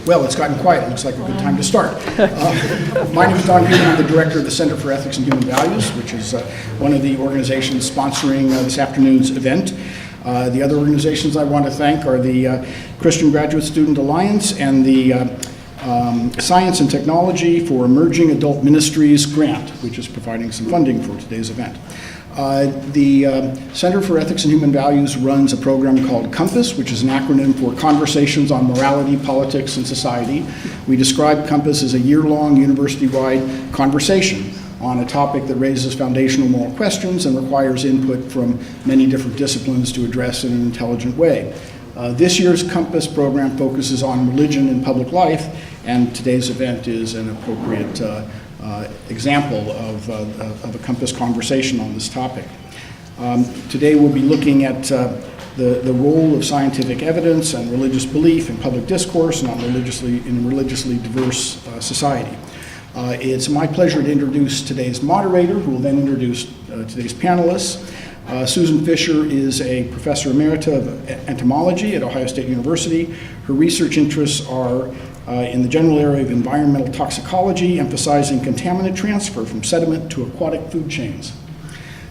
Well, it's gotten quiet. It looks like a good time to start. My name is John Dewey. I'm the director of the Center for Ethics and Human Values, which is one of the organizations sponsoring this afternoon's event. The other organizations I want to thank are the Christian Graduate Student Alliance and the Science and Technology for Emerging Adult Ministries grant, which is providing some funding for today's event. The Center for Ethics and Human Values runs a program called COMPAS, which is an acronym for Conversations on Morality, Politics, and Society. We describe COMPAS as a year-long university-wide conversation on a topic that raises foundational moral questions and requires input from many different disciplines to address in an intelligent way. This year's COMPAS program focuses on religion in public life, and today's event is an appropriate example of a COMPAS conversation on this topic. Today we'll be looking at the role of scientific evidence and religious belief in public discourse and in a religiously diverse society. It's my pleasure to introduce today's moderator, who will then introduce today's panelists. Susan Fisher is a professor emerita of entomology at Ohio State University. Her research interests are in the general area of environmental toxicology, emphasizing contaminant transfer from sediment to aquatic food chains.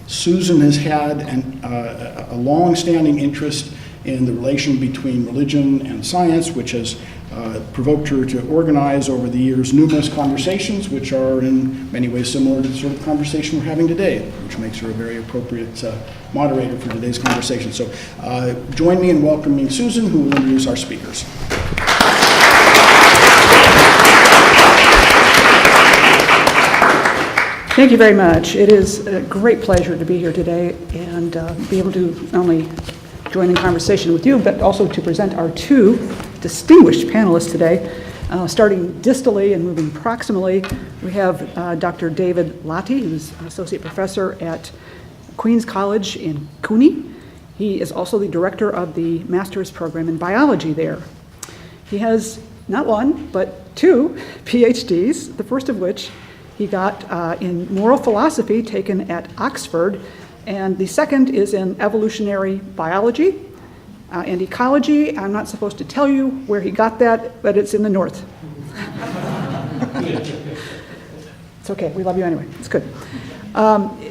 Susan has had a long-standing interest in the relation between religion and science, which has provoked her to organize over the years numerous conversations, which are in many ways similar to the sort of conversation we're having today, which makes her a very appropriate moderator for today's conversation. So join me in welcoming Susan, who will introduce our speakers. Thank you very much. It is a great pleasure to be here today and be able to not only join in conversation with you, but also to present our two distinguished panelists today. Starting distally and moving proximally, we have Dr. David Lahti, who's an associate professor at Queens College in Cooney. He is also the director of the master's program in biology there. He has not one, but two PhDs, the first of which he got in moral philosophy, taken at Oxford, and the second is in evolutionary biology and ecology. I'm not supposed to tell you where he got that, but it's in the north. It's okay, we love you anyway, it's good.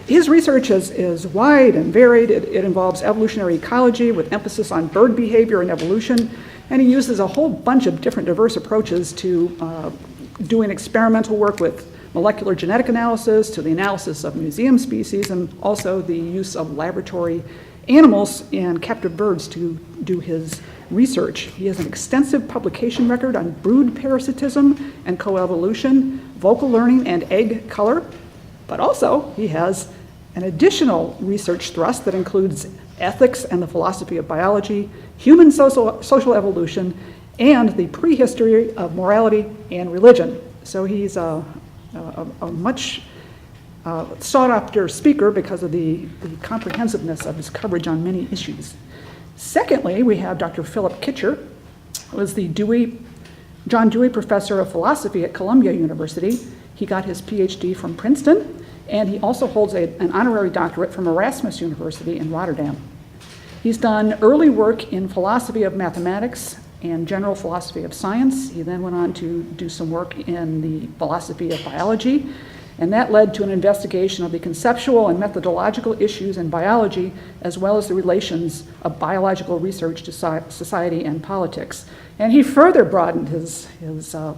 His research is wide and varied. It involves evolutionary ecology with emphasis on bird behavior and evolution, and he uses a whole bunch of different diverse approaches to doing experimental work with molecular genetic analysis to the analysis of museum species, and also the use of laboratory animals and captive birds to do his research. He has an extensive publication record on brood parasitism and coevolution, vocal learning, and egg color, but also he has an additional research thrust that includes ethics and the philosophy of biology, human social evolution, and the prehistory of morality and religion. So he's a much sought-after speaker because of the comprehensiveness of his coverage on many issues. Secondly, we have Dr. Philip Kitcher, who is the John Dewey Professor of Philosophy at Columbia University. He got his PhD from Princeton, and he also holds an honorary doctorate from Erasmus University in Rotterdam. He's done early work in philosophy of mathematics and general philosophy of science. He then went on to do some work in the philosophy of biology, and that led to an investigation of the conceptual and methodological issues in biology, as well as the relations of biological research to society and politics. And he further broadened his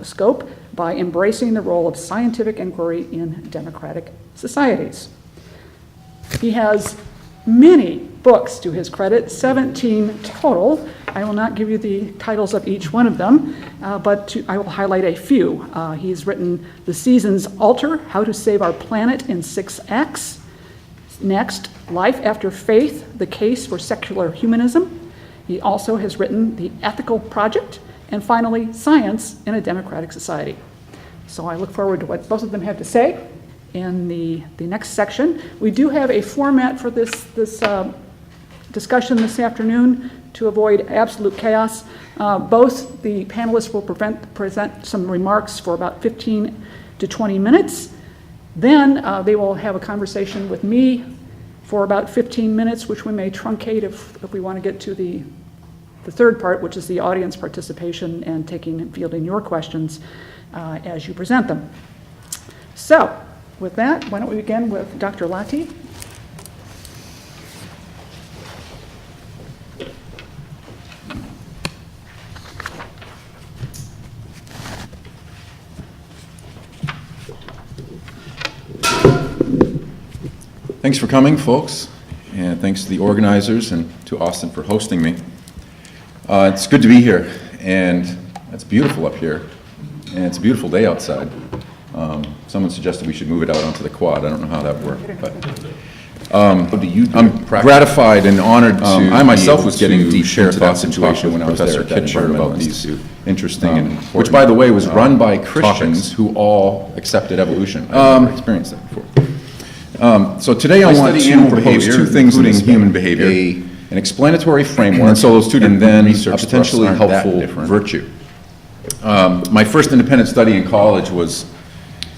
scope by embracing the role of scientific inquiry in democratic societies. He has many books to his credit, 17 total. I will not give you the titles of each one of them, but I will highlight a few. He's written The Seasons Alter, How to Save Our Planet in 6 Acts. Next, Life After Faith, The Case for Secular Humanism. He also has written The Ethical Project, and finally, Science in a Democratic Society. So I look forward to what both of them have to say in the next section. We do have a format for this discussion this afternoon to avoid absolute chaos. Both the panelists will present some remarks for about 15 to 20 minutes. Then they will have a conversation with me for about 15 minutes, which we may truncate if we want to get to the the third part, which is the audience participation and taking and fielding your questions as you present them. So, with that, why don't we begin with Dr. Lahti? Thanks for coming, folks, and thanks to the organizers and to Austin for hosting me. It's good to be here, and it's beautiful up here, and it's a beautiful day outside. Someone suggested we should move it out onto the quad. I don't know how that worked, but I'm gratified and honored to I myself was getting deep share thought situation when I was there at Kitcher about these interesting and which, by the way, was run by Christians who all accepted evolution. I've never experienced that before. So today I want to propose two things, including human behavior, an explanatory framework, and so those two, and then a potentially helpful virtue. My first independent study in college was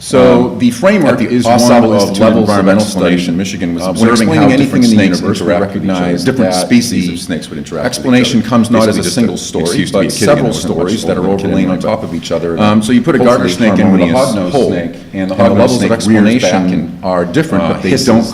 the framework is one of levels of explanation. Michigan was observing how anything in the universe would recognize different species of snakes would interact. Explanation comes not as a single story, but several stories that are overlain on top of each other. So you put a garter snake in with a hognose snake, and the levels of explanation are different, but they don't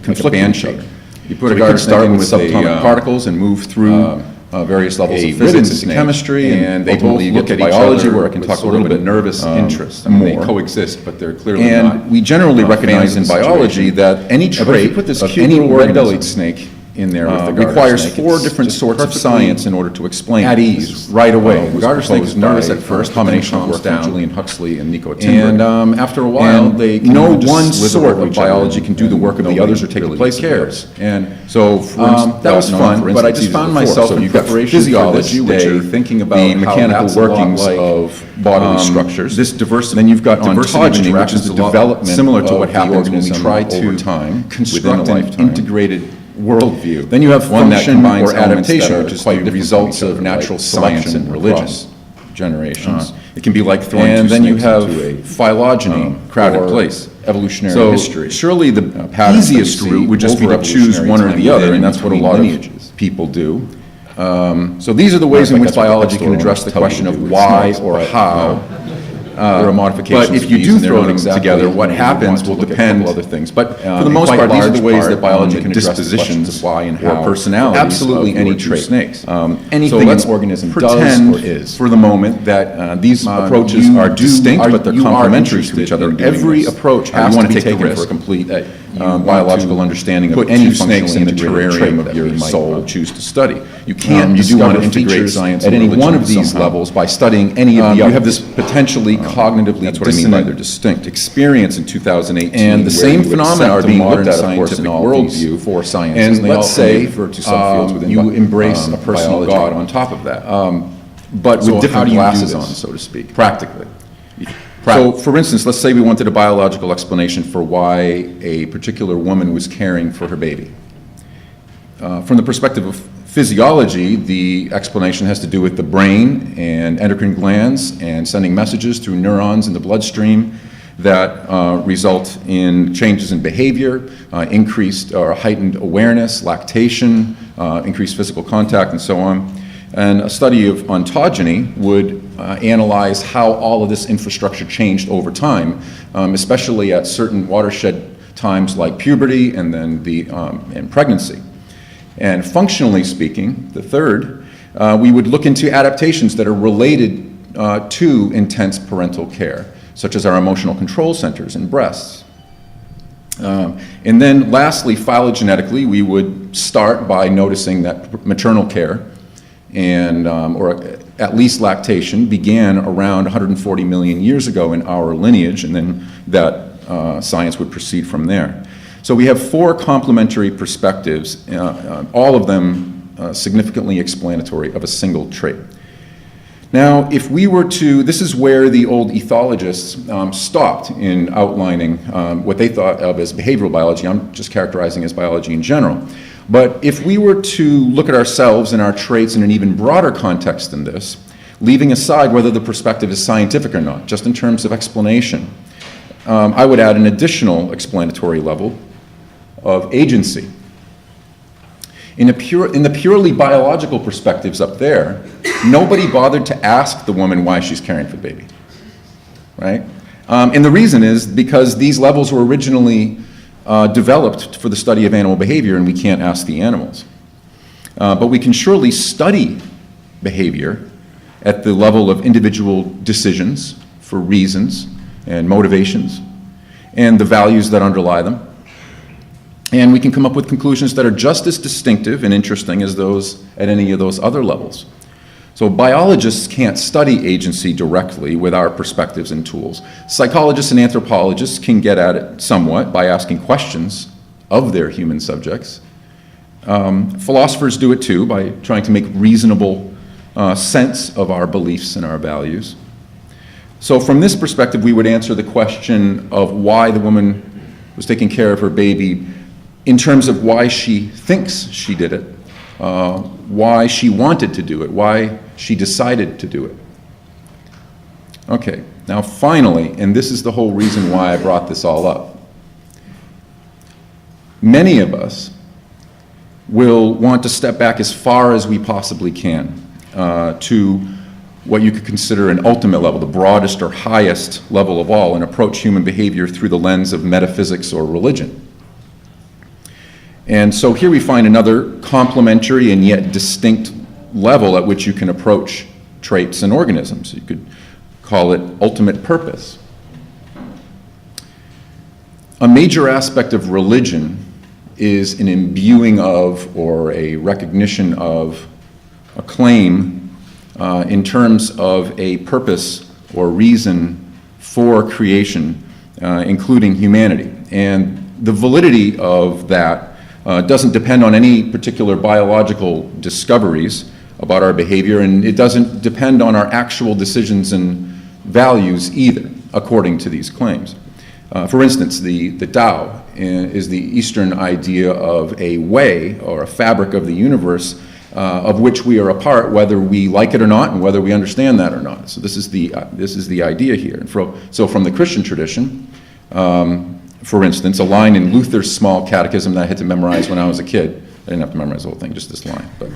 conflict with each other. You put a garter snake in with subatomic particles and move through various levels of physics and chemistry, and they both look at biology, where I can talk a little bit nervous interest. I mean, they coexist, but they're clearly not. And we generally recognize in biology that any trait of any red-bellied snake in there requires four different sorts of science in order to explain at ease right away. The garter snake is nervous at first, combination comes down, Julian Huxley and Nico Timber, and after a while, they no one sort of biology can do the work of the others or take the place of theirs. And so that was fun, but I just found myself in physiology, which are thinking about the mechanical workings of bodily structures. This diversity, then you've got ontogeny, which is the development similar to what happens when we try to construct an integrated worldview. Then you have function or adaptation, which is the results of natural science and religion generations. It can be like throwing and then you have phylogeny, crowded place, evolutionary history. Surely the easiest route would just be to choose one or the other, and that's what a lot of people do. So these are the ways in which biology can address the question of why or how. There are modifications. But if you do throw them together, what happens will depend on other things. But for the most part, these are the ways that biology can address dispositions of why and how, personalities, absolutely any trait. Snakes. Anything an organism does or is. For the moment that these approaches are distinct, but they're complementary to each other. Every approach has to be taken for a complete biological understanding of any snakes in the terrarium of your soul choose to study. You can't. You do want to integrate science at any one of these levels by studying any of the others. You have this potentially cognitively dissonant distinct experience in 2018, and the same phenomena are being looked at, of course, in worldview for science. And let's say you embrace a personal God on top of that, but with different glasses on, so to speak, practically. So, for instance, let's say we wanted a biological explanation for why a particular woman was caring for her baby. From the perspective of physiology, the explanation has to do with the brain and endocrine glands and sending messages through neurons in the bloodstream that result in changes in behavior, increased or heightened awareness, lactation, increased physical contact, and so on. And a study of ontogeny would analyze how all of this infrastructure changed over time, especially at certain watershed times like puberty and then and pregnancy. And functionally speaking, the third, we would look into adaptations that are related to intense parental care, such as our emotional control centers in breasts. And then lastly, phylogenetically, we would start by noticing that maternal care and or at least lactation began around 140 million years ago in our lineage, and then that science would proceed from there. So we have four complementary perspectives, all of them significantly explanatory of a single trait. Now, if we were to, this is where the old ethologists stopped in outlining what they thought of as behavioral biology. I'm just characterizing as biology in general. But if we were to look at ourselves and our traits in an even broader context than this, leaving aside whether the perspective is scientific or not, just in terms of explanation, I would add an additional explanatory level of agency. In the purely biological perspectives up there, nobody bothered to ask the woman why she's caring for the baby, right? And the reason is because these levels were originally developed for the study of animal behavior, and we can't ask the animals. But we can surely study behavior at the level of individual decisions for reasons and motivations and the values that underlie them. And we can come up with conclusions that are just as distinctive and interesting as those at any of those other levels. So biologists can't study agency directly with our perspectives and tools. Psychologists and anthropologists can get at it somewhat by asking questions of their human subjects. Philosophers do it too by trying to make reasonable sense of our beliefs and our values. So from this perspective, we would answer the question of why the woman was taking care of her baby in terms of why she thinks she did it, why she wanted to do it, why she decided to do it. Okay, now finally, and this is the whole reason why I brought this all up, many of us will want to step back as far as we possibly can to what you could consider an ultimate level, the broadest or highest level of all, and approach human behavior through the lens of metaphysics or religion. And so here we find another complementary and yet distinct level at which you can approach traits and organisms. You could call it ultimate purpose. A major aspect of religion is an imbuing of or a recognition of a claim in terms of a purpose or reason for creation, including humanity. And the validity of that doesn't depend on any particular biological discoveries about our behavior, and it doesn't depend on our actual decisions and values either, according to these claims. For instance, the Tao is the Eastern idea of a way or a fabric of the universe of which we are a part, whether we like it or not, and whether we understand that or not. So this is the idea here. And so from the Christian tradition, for instance, a line in Luther's small catechism that I had to memorize when I was a kid. I didn't have to memorize the whole thing, just this line. But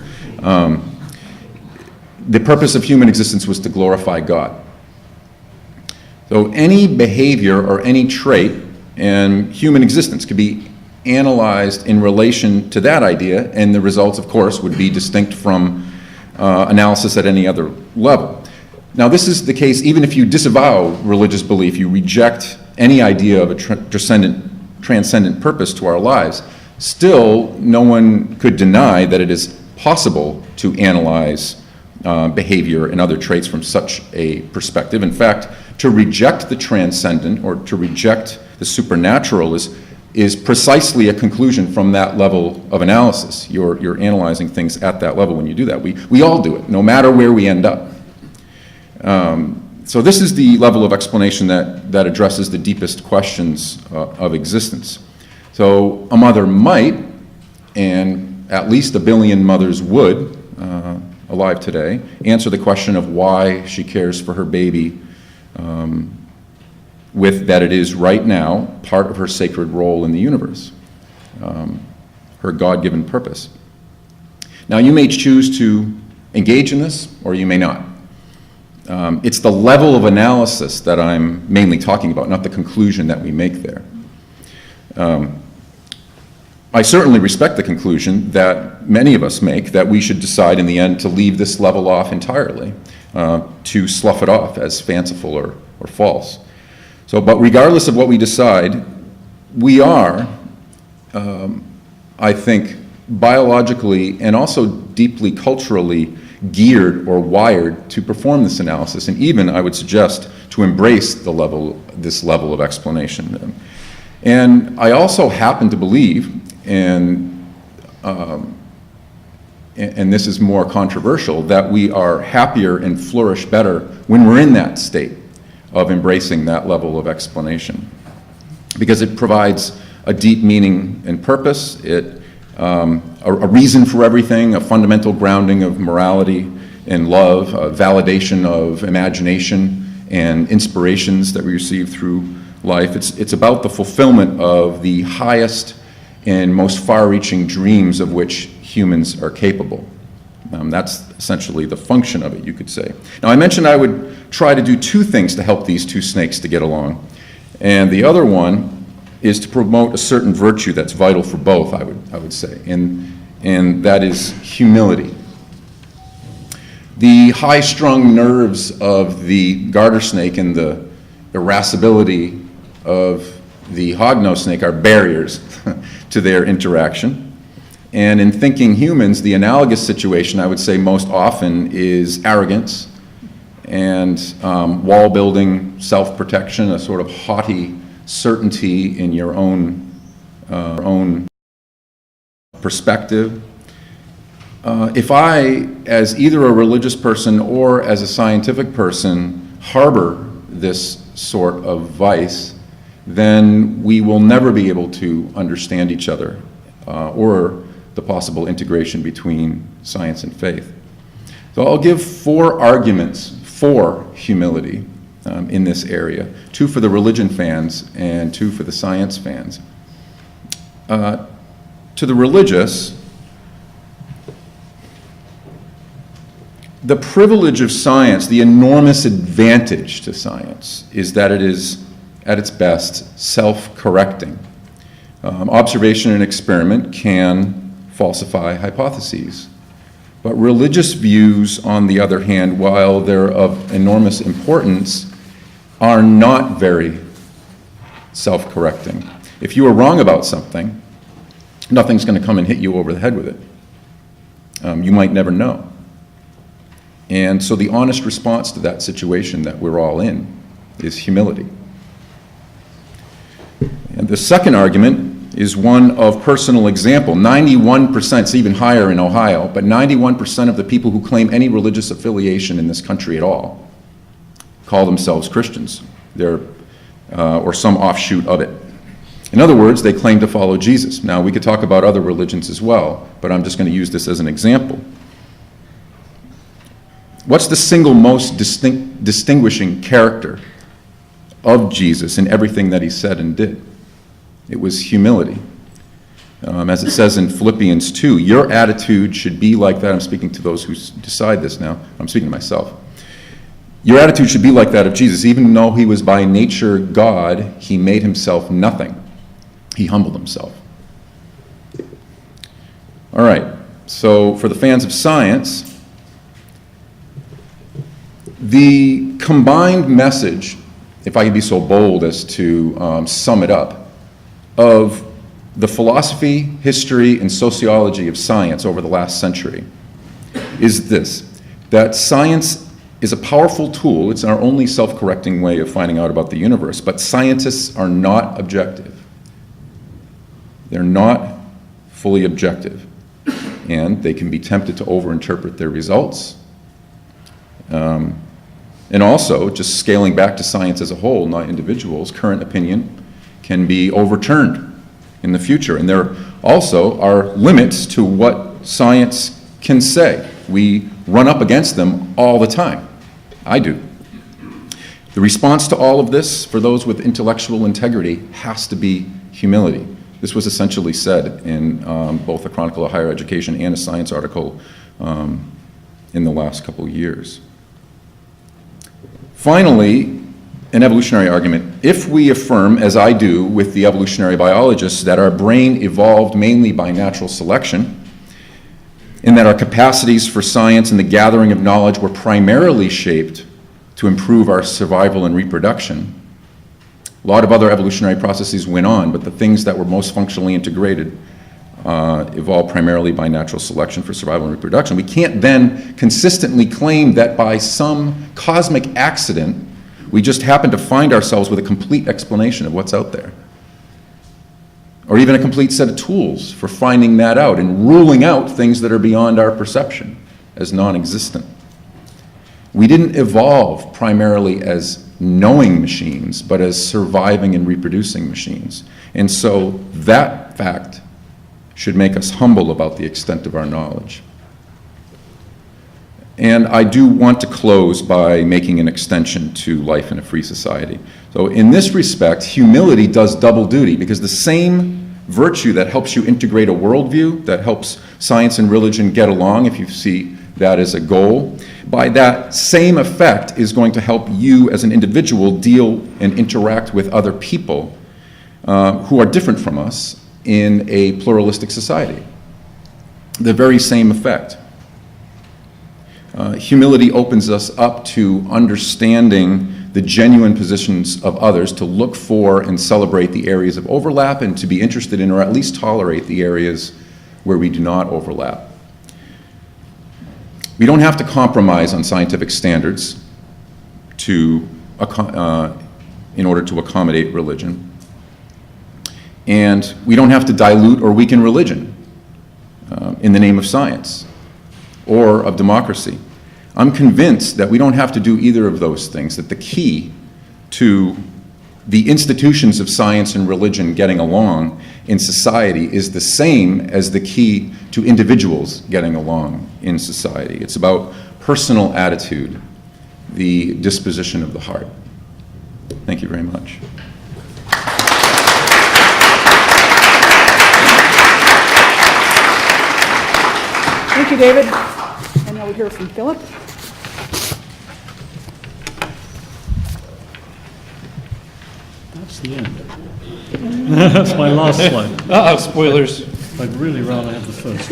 the purpose of human existence was to glorify God. So any behavior or any trait in human existence could be analyzed in relation to that idea, and the results, of course, would be distinct from analysis at any other level. Now, this is the case even if you disavow religious belief, you reject any idea of a transcendent purpose to our lives. Still, no one could deny that it is possible to analyze behavior and other traits from such a perspective. In fact, to reject the transcendent or to reject the supernatural is precisely a conclusion from that level of analysis. You're analyzing things at that level when you do that. We all do it, no matter where we end up. So this is the level of explanation that addresses the deepest questions of existence. So a mother might, and at least 1 billion mothers would, alive today, answer the question of why she cares for her baby with that it is right now part of her sacred role in the universe, her God-given purpose. Now, you may choose to engage in this, or you may not. It's the level of analysis that I'm mainly talking about, not the conclusion that we make there. I certainly respect the conclusion that many of us make, that we should decide in the end to leave this level off entirely, to slough it off as fanciful or false. So, but regardless of what we decide, we are, I think, biologically and also deeply culturally geared or wired to perform this analysis, and even, I would suggest, to embrace this level of explanation. And I also happen to believe, and this is more controversial, that we are happier and flourish better when we're in that state of embracing that level of explanation, because it provides a deep meaning and purpose, a reason for everything, a fundamental grounding of morality and love, a validation of imagination and inspirations that we receive through life. It's about the fulfillment of the highest and most far-reaching dreams of which humans are capable. That's essentially the function of it, you could say. Now, I mentioned I would try to do two things to help these two snakes to get along. And the other one is to promote a certain virtue that's vital for both, I would say, and that is humility. The high-strung nerves of the garter snake and the irascibility of the hognose snake are barriers to their interaction. And in thinking humans, the analogous situation, I would say most often, is arrogance and wall-building, self-protection, a sort of haughty certainty in your own perspective. If I, as either a religious person or as a scientific person, harbor this sort of vice, then we will never be able to understand each other or the possible integration between science and faith. So I'll give 4 arguments for humility in this area, 2 for the religion fans and 2 for the science fans. To the religious, the privilege of science, the enormous advantage to science, is that it is, at its best, self-correcting. Observation and experiment can falsify hypotheses. But religious views, on the other hand, while they're of enormous importance, are not very self-correcting. If you are wrong about something, nothing's going to come and hit you over the head with it. You might never know. And so the honest response to that situation that we're all in is humility. And the second argument is one of personal example. 91%, it's even higher in Ohio, but 91% of the people who claim any religious affiliation in this country at all call themselves Christians. They're, or some offshoot of it. In other words, they claim to follow Jesus. Now, we could talk about other religions as well, but I'm just going to use this as an example. What's the single most distinguishing character of Jesus in everything that he said and did? It was humility. As it says in Philippians 2, your attitude should be like that. I'm speaking to those who decide this now. I'm speaking to myself. Your attitude should be like that of Jesus. Even though he was by nature God, he made himself nothing. He humbled himself. All right, so for the fans of science, the combined message, if I could be so bold as to sum it up, of the philosophy, history, and sociology of science over the last century is this, that science is a powerful tool. It's our only self-correcting way of finding out about the universe, but scientists are not objective. They're not fully objective, and they can be tempted to overinterpret their results. And also, just scaling back to science as a whole, not individuals, current opinion can be overturned in the future. And there also are limits to what science can say. We run up against them all the time. I do. The response to all of this, for those with intellectual integrity, has to be humility. This was essentially said in both a Chronicle of Higher Education and a science article in the last couple of years. Finally, an evolutionary argument. If we affirm, as I do with the evolutionary biologists, that our brain evolved mainly by natural selection, and that our capacities for science and the gathering of knowledge were primarily shaped to improve our survival and reproduction, a lot of other evolutionary processes went on, but the things that were most functionally integrated evolved primarily by natural selection for survival and reproduction. We can't then consistently claim that by some cosmic accident, we just happen to find ourselves with a complete explanation of what's out there, or even a complete set of tools for finding that out and ruling out things that are beyond our perception as non-existent. We didn't evolve primarily as knowing machines, but as surviving and reproducing machines. And so that fact should make us humble about the extent of our knowledge. And I do want to close by making an extension to life in a free society. So in this respect, humility does double duty, because the same virtue that helps you integrate a worldview, that helps science and religion get along, if you see that as a goal, by that same effect is going to help you as an individual deal and interact with other people who are different from us in a pluralistic society. The very same effect. Humility opens us up to understanding the genuine positions of others, to look for and celebrate the areas of overlap, and to be interested in or at least tolerate the areas where we do not overlap. We don't have to compromise on scientific standards in order to accommodate religion. And we don't have to dilute or weaken religion in the name of science or of democracy. I'm convinced that we don't have to do either of those things, that the key to the institutions of science and religion getting along in society is the same as the key to individuals getting along in society. It's about personal attitude, the disposition of the heart. Thank you very much. Thank you, David. And now we'll hear from Philip. That's the end. That's my last slide. Uh-oh, spoilers. I'd really rather have the first.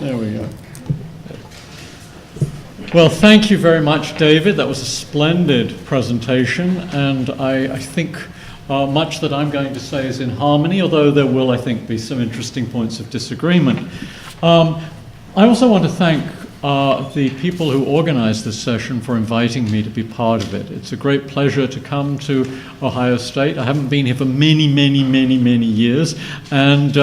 There we go. Well, thank you very much, David. That was a splendid presentation, and I think much that I'm going to say is in harmony, although there will, I think, be some interesting points of disagreement. I also want to thank the people who organized this session for inviting me to be part of it. It's a great pleasure to come to Ohio State. I haven't been here for many years, and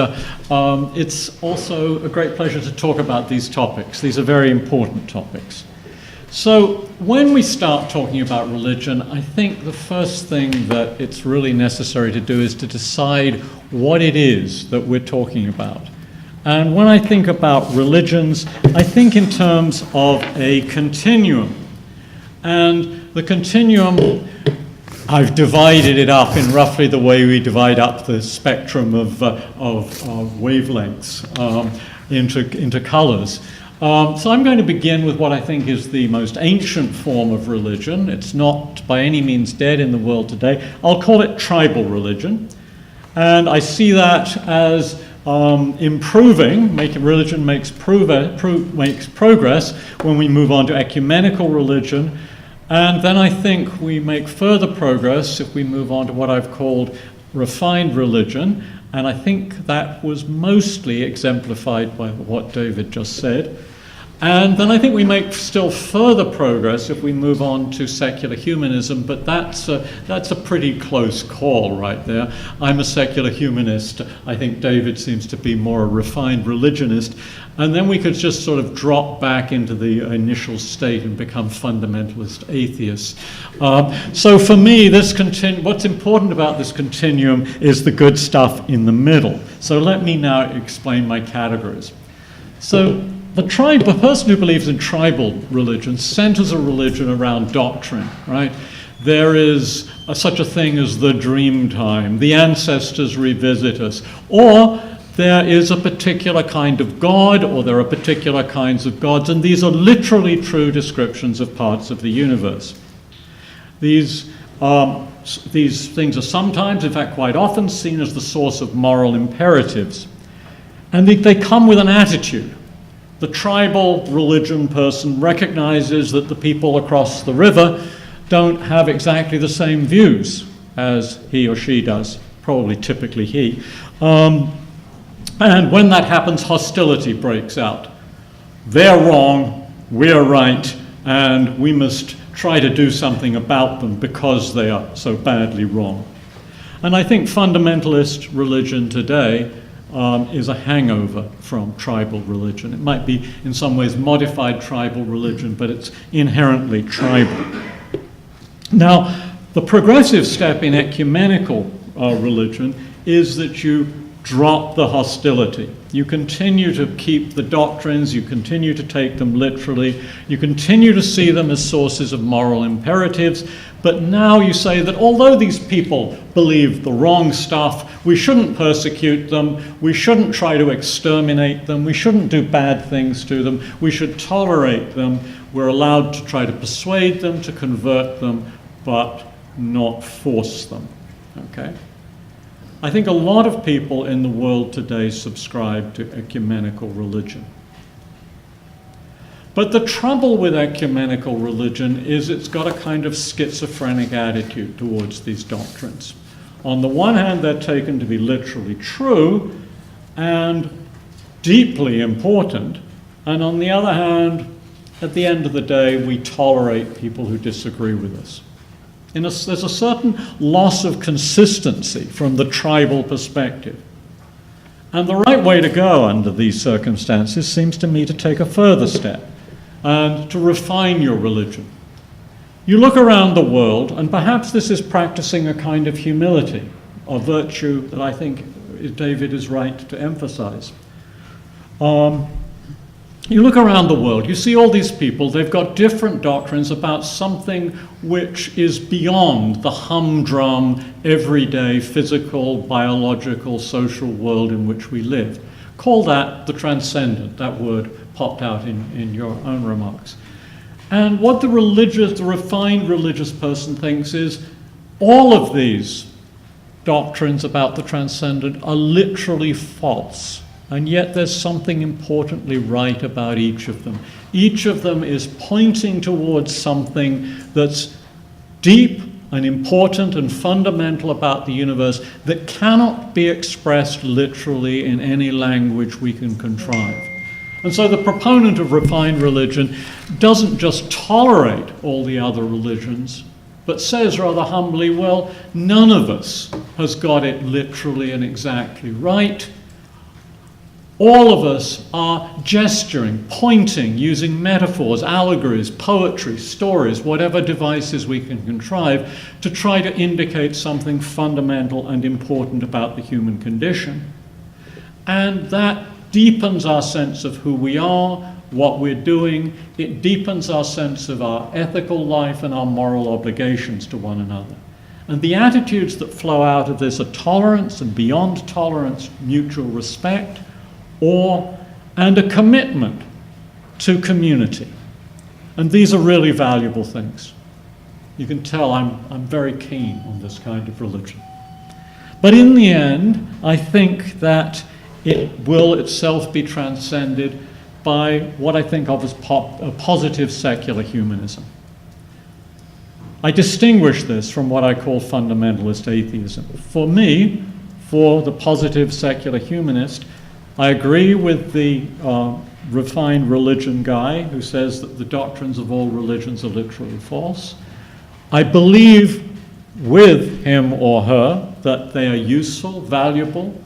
it's also a great pleasure to talk about these topics. These are very important topics. So when we start talking about religion, I think the first thing that it's really necessary to do is to decide what it is that we're talking about. And when I think about religions, I think in terms of a continuum. And the continuum, I've divided it up in roughly the way we divide up the spectrum of wavelengths into colors. So I'm going to begin with what I think is the most ancient form of religion. It's not by any means dead in the world today. I'll call it tribal religion. And I see that as improving. Religion makes progress when we move on to ecumenical religion. And then I think we make further progress if we move on to what I've called refined religion. And I think that was mostly exemplified by what David just said. And then I think we make still further progress if we move on to secular humanism, but that's a pretty close call right there. I'm a secular humanist. I think David seems to be more a refined religionist. And then we could just sort of drop back into the initial state and become fundamentalist atheists. So for me, what's important about this continuum is the good stuff in the middle. So let me now explain my categories. So the person who believes in tribal religion centers a religion around doctrine, right? There is such a thing as the dream time, the ancestors revisit us, or there is a particular kind of God, or there are particular kinds of gods, and these are literally true descriptions of parts of the universe. These things are sometimes, in fact quite often, seen as the source of moral imperatives. And they come with an attitude. The tribal religion person recognizes that the people across the river don't have exactly the same views as he or she does, probably typically he. And when that happens, hostility breaks out. They're wrong, we're right, and we must try to do something about them because they are so badly wrong. And I think fundamentalist religion today is a hangover from tribal religion. It might be in some ways modified tribal religion, but it's inherently tribal. Now, the progressive step in ecumenical religion is that you drop the hostility. You continue to keep the doctrines, you continue to take them literally, you continue to see them as sources of moral imperatives, but now you say that although these people believe the wrong stuff, we shouldn't persecute them, we shouldn't try to exterminate them, we shouldn't do bad things to them, we should tolerate them, we're allowed to try to persuade them, to convert them, but not force them. Okay? I think a lot of people in the world today subscribe to ecumenical religion. But the trouble with ecumenical religion is it's got a kind of schizophrenic attitude towards these doctrines. On the one hand, they're taken to be literally true and deeply important, and on the other hand, at the end of the day, we tolerate people who disagree with us. There's a certain loss of consistency from the tribal perspective. And the right way to go under these circumstances seems to me to take a further step and to refine your religion. You look around the world, and perhaps this is practicing a kind of humility, a virtue that I think David is right to emphasize. You look around the world, you see all these people, they've got different doctrines about something which is beyond the humdrum, everyday, physical, biological, social world in which we live. Call that the transcendent. That word popped out in your own remarks. And what the refined religious person thinks is all of these doctrines about the transcendent are literally false. And yet there's something importantly right about each of them. Each of them is pointing towards something that's deep and important and fundamental about the universe that cannot be expressed literally in any language we can contrive. And so the proponent of refined religion doesn't just tolerate all the other religions, but says rather humbly, well, none of us has got it literally and exactly right. All of us are gesturing, pointing, using metaphors, allegories, poetry, stories, whatever devices we can contrive to try to indicate something fundamental and important about the human condition. And that deepens our sense of who we are, what we're doing. It deepens our sense of our ethical life and our moral obligations to one another. And the attitudes that flow out of this are tolerance and beyond tolerance, mutual respect, and a commitment to community. And these are really valuable things. You can tell I'm very keen on this kind of religion. But in the end, I think that it will itself be transcended by what I think of as a positive secular humanism. I distinguish this from what I call fundamentalist atheism. For me, for the positive secular humanist, I agree with the refined religion guy who says that the doctrines of all religions are literally false. I believe with him or her that they are useful, valuable,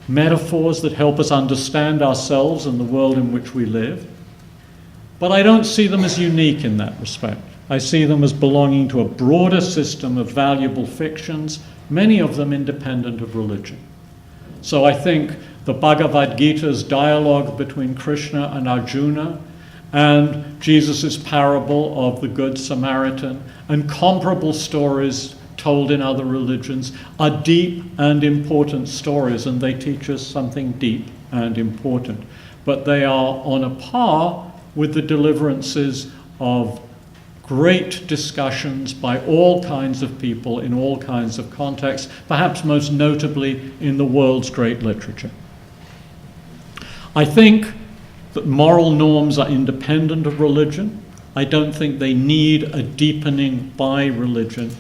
metaphors that help us understand ourselves and the world in which we live. But I don't see them as unique in that respect. I see them as belonging to a broader system of valuable fictions, many of them independent of religion. So I think the Bhagavad Gita's dialogue between Krishna and Arjuna, and Jesus' parable of the Good Samaritan, and comparable stories told in other religions are deep and important stories, and they teach us something deep and important. But they are on a par with the deliverances of great discussions by all kinds of people in all kinds of contexts, perhaps most notably in the world's great literature. I think that moral norms are independent of religion. I don't think they need a deepening by religion.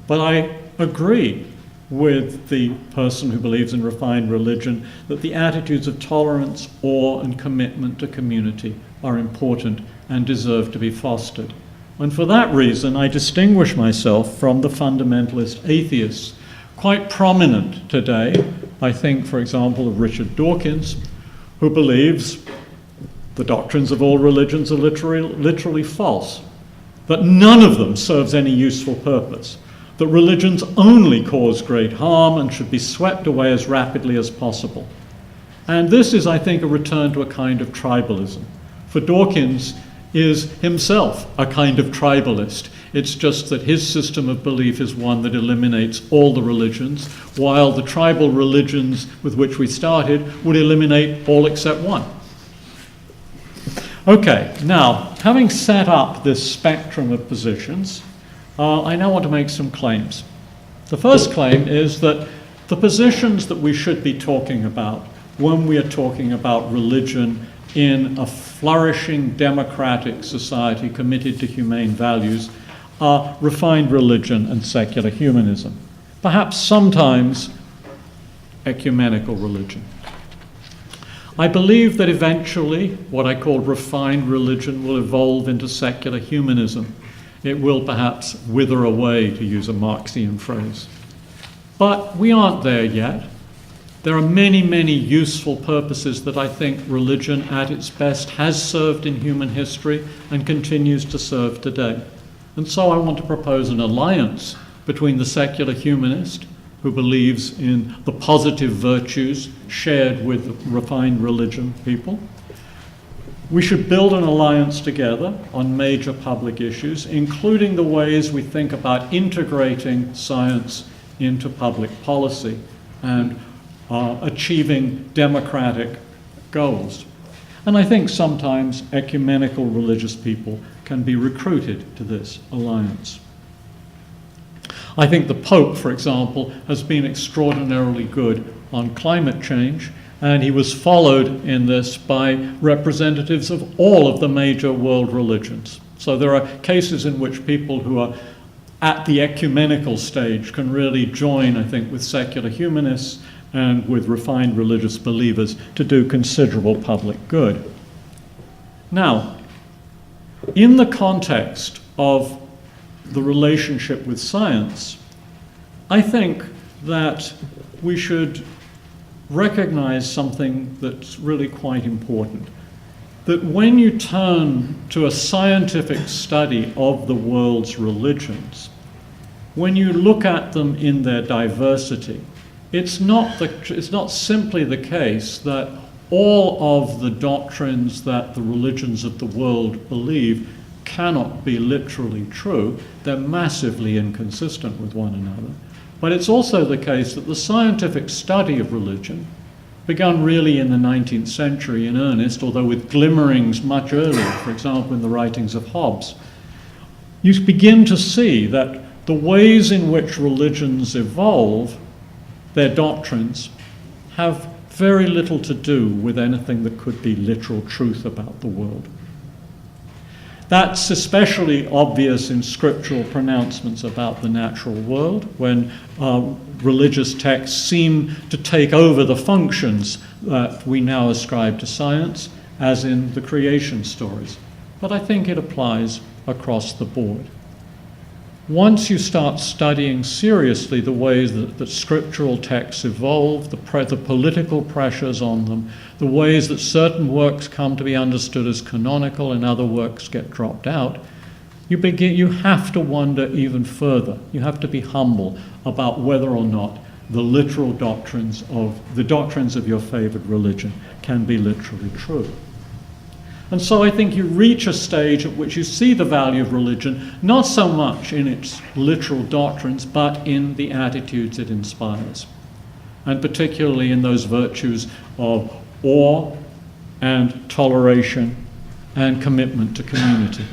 But I agree with the person who believes in refined religion that the attitudes of tolerance, awe, and commitment to community are important and deserve to be fostered. And for that reason, I distinguish myself from the fundamentalist atheists, quite prominent today. I think, for example, of Richard Dawkins, who believes the doctrines of all religions are literally false, that none of them serves any useful purpose. that religions only cause great harm and should be swept away as rapidly as possible. And this is, I think, a return to a kind of tribalism. For Dawkins is himself a kind of tribalist. It's just that his system of belief is one that eliminates all the religions, while the tribal religions with which we started would eliminate all except one. Okay, now, having set up this spectrum of positions, I now want to make some claims. The first claim is that the positions that we should be talking about when we are talking about religion in a flourishing democratic society committed to humane values are refined religion and secular humanism. Perhaps sometimes ecumenical religion. I believe that eventually what I call refined religion will evolve into secular humanism. It will perhaps wither away, to use a Marxian phrase. But we aren't there yet. There are many, many useful purposes that I think religion at its best has served in human history and continues to serve today. And so I want to propose an alliance between the secular humanist, who believes in the positive virtues shared with refined religion people. We should build an alliance together on major public issues, including the ways we think about integrating science into public policy and achieving democratic goals. And I think sometimes ecumenical religious people can be recruited to this alliance. I think the Pope, for example, has been extraordinarily good on climate change, and he was followed in this by representatives of all of the major world religions. So there are cases in which people who are at the ecumenical stage can really join, I think, with secular humanists and with refined religious believers to do considerable public good. Now, in the context of the relationship with science, I think that we should recognize something that's really quite important. That when you turn to a scientific study of the world's religions, when you look at them in their diversity, it's not simply the case that all of the doctrines that the religions of the world believe cannot be literally true. They're massively inconsistent with one another. But it's also the case that the scientific study of religion, begun really in the 19th century in earnest, although with glimmerings much earlier, for example, in the writings of Hobbes, you begin to see that the ways in which religions evolve, their doctrines, have very little to do with anything that could be literal truth about the world. That's especially obvious in scriptural pronouncements about the natural world, when religious texts seem to take over the functions that we now ascribe to science, as in the creation stories. But I think it applies across the board. Once you start studying seriously the ways that scriptural texts evolve, the political pressures on them, the ways that certain works come to be understood as canonical and other works get dropped out, you have to wonder even further. You have to be humble about whether or not the literal doctrines of your favored religion can be literally true. And so I think you reach a stage at which you see the value of religion, not so much in its literal doctrines, but in the attitudes it inspires, and particularly in those virtues of awe and toleration and commitment to community.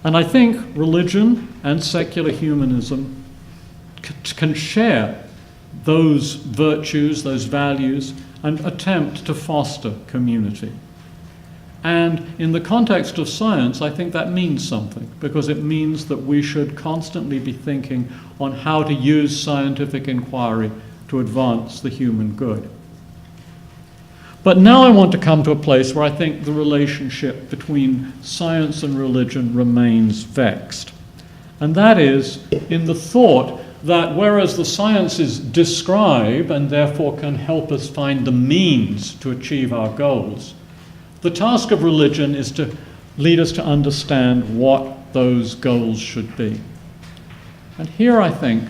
And I think religion and secular humanism can share those virtues, those values, and attempt to foster community. And in the context of science, I think that means something, because it means that we should constantly be thinking on how to use scientific inquiry to advance the human good. But now I want to come to a place where I think the relationship between science and religion remains vexed. And that is in the thought that whereas the sciences describe and therefore can help us find the means to achieve our goals, the task of religion is to lead us to understand what those goals should be. And here I think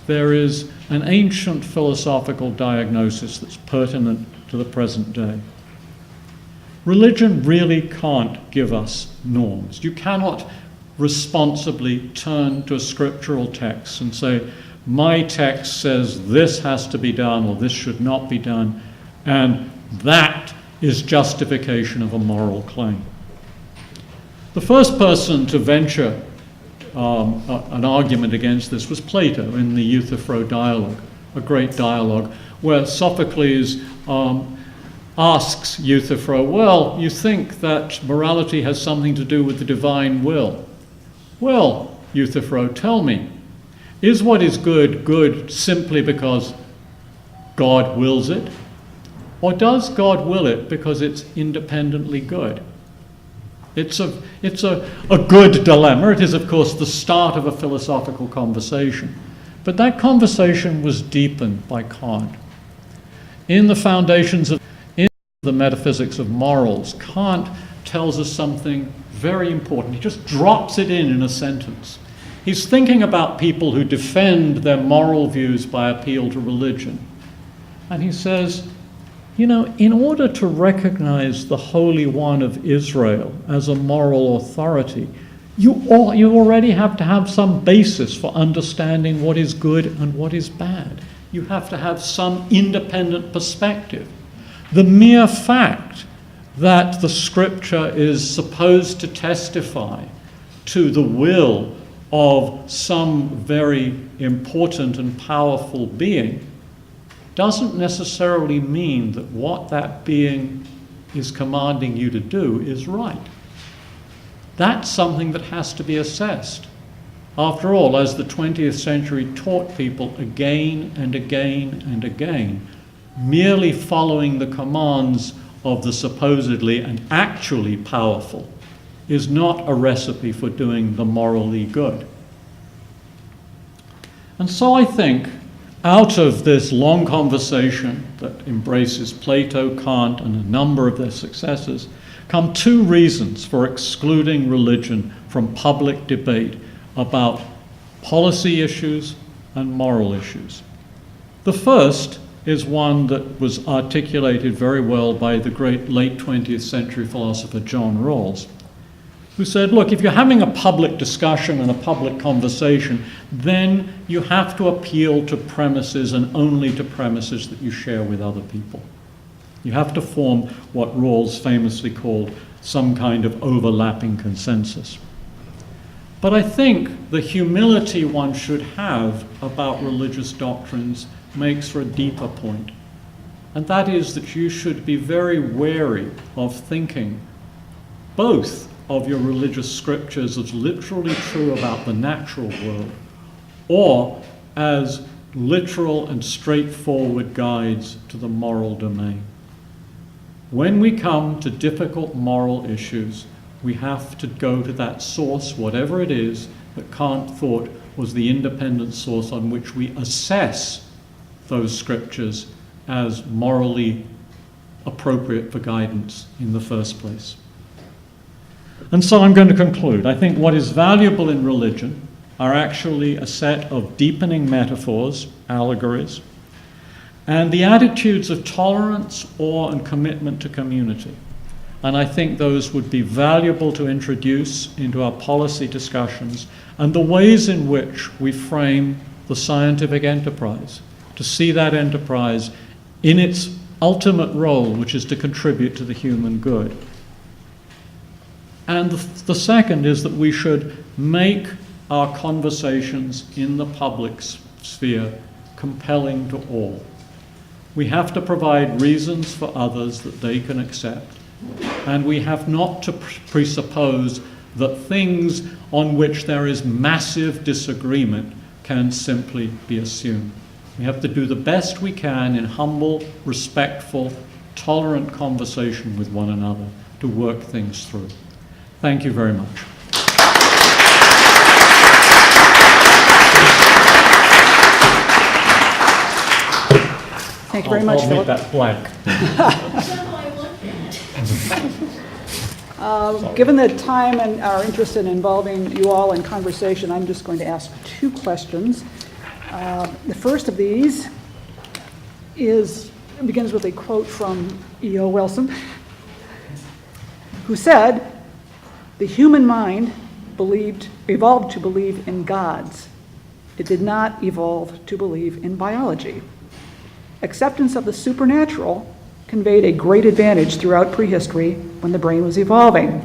there is an ancient philosophical diagnosis that's pertinent to the present day. Religion really can't give us norms. You cannot responsibly turn to a scriptural text and say, my text says this has to be done or this should not be done, and that is justification of a moral claim. The first person to venture an argument against this was Plato in the Euthyphro dialogue, a great dialogue where Sophocles asks Euthyphro, well, you think that morality has something to do with the divine will. Well, Euthyphro, tell me, is what is good good simply because God wills it? Or does God will it because it's independently good? It's a good dilemma. It is, of course, the start of a philosophical conversation. But that conversation was deepened by Kant. In the foundations of the metaphysics of morals, Kant tells us something very important. He just drops it in a sentence. He's thinking about people who defend their moral views by appeal to religion. And he says, you know, in order to recognize the Holy One of Israel as a moral authority, you already have to have some basis for understanding what is good and what is bad. You have to have some independent perspective. The mere fact that the scripture is supposed to testify to the will of some very important and powerful being doesn't necessarily mean that what that being is commanding you to do is right. That's something that has to be assessed. After all, as the 20th century taught people again and again and again, merely following the commands of the supposedly and actually powerful is not a recipe for doing the morally good. And so I think out of this long conversation that embraces Plato, Kant, and a number of their successors, come two reasons for excluding religion from public debate about policy issues and moral issues. The first is one that was articulated very well by the great late 20th century philosopher John Rawls, who said, look, if you're having a public discussion and a public conversation, then you have to appeal to premises and only to premises that you share with other people. You have to form what Rawls famously called some kind of overlapping consensus. But I think the humility one should have about religious doctrines makes for a deeper point. And that is that you should be very wary of thinking both of your religious scriptures as literally true about the natural world, or as literal and straightforward guides to the moral domain. When we come to difficult moral issues, we have to go to that source, whatever it is, that Kant thought was the independent source on which we assess those scriptures as morally appropriate for guidance in the first place. And so I'm going to conclude. I think what is valuable in religion are actually a set of deepening metaphors, allegories, and the attitudes of tolerance, awe, and commitment to community. And I think those would be valuable to introduce into our policy discussions and the ways in which we frame the scientific enterprise, to see that enterprise in its ultimate role, which is to contribute to the human good. And the second is that we should make our conversations in the public sphere compelling to all. We have to provide reasons for others that they can accept. And we have not to presuppose that things on which there is massive disagreement can simply be assumed. We have to do the best we can in humble, respectful, tolerant conversation with one another to work things through. Thank you very much. Thank you very much, I'll Philip. make that blank. Given the time and our interest in involving you all in conversation, I'm just going to ask 2 questions. The first of these begins with a quote from E.O. Wilson, who said, "The human mind evolved to believe in gods. It did not evolve to believe in biology. Acceptance of the supernatural conveyed a great advantage throughout prehistory when the brain was evolving.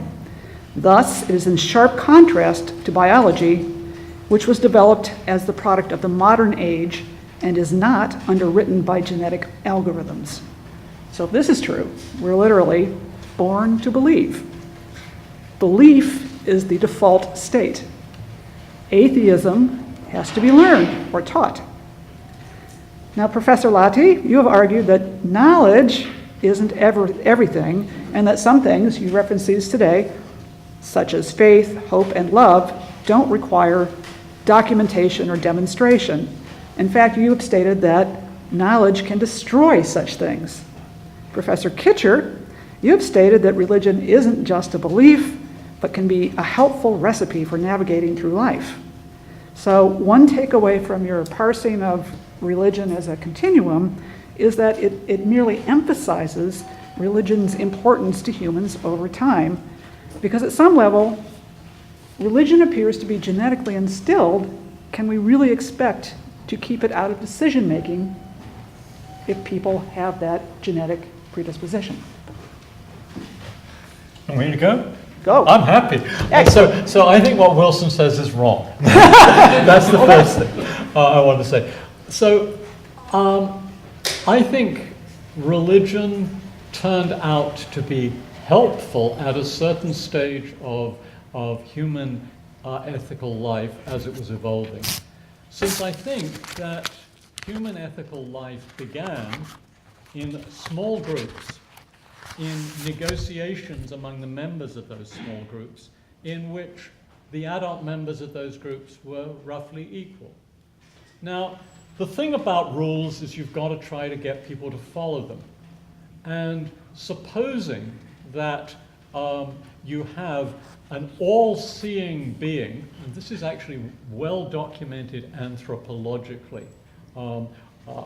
Thus, it is in sharp contrast to biology, which was developed as the product of the modern age and is not underwritten by genetic algorithms." So if this is true, we're literally born to believe. Belief is the default state. Atheism has to be learned or taught. Now, Professor Lahti, you have argued that knowledge isn't everything, and that some things, you reference these today, such as faith, hope, and love, don't require documentation or demonstration. In fact, you have stated that knowledge can destroy such things. Professor Kitcher, you have stated that religion isn't just a belief, but can be a helpful recipe for navigating through life. So one takeaway from your parsing of religion as a continuum is that it merely emphasizes religion's importance to humans over time, because at some level, religion appears to be genetically instilled. Can we really expect to keep it out of decision-making if people have that genetic predisposition? Want me to go? Go. I'm happy. Excellent. So I think what Wilson says is wrong. That's the first thing I want to say. So I think religion turned out to be helpful at a certain stage of human ethical life as it was evolving. Since I think that human ethical life began in small groups, in negotiations among the members of those small groups, in which the adult members of those groups were roughly equal. Now, the thing about rules is you've got to try to get people to follow them. And supposing that you have an all-seeing being, and this is actually well documented anthropologically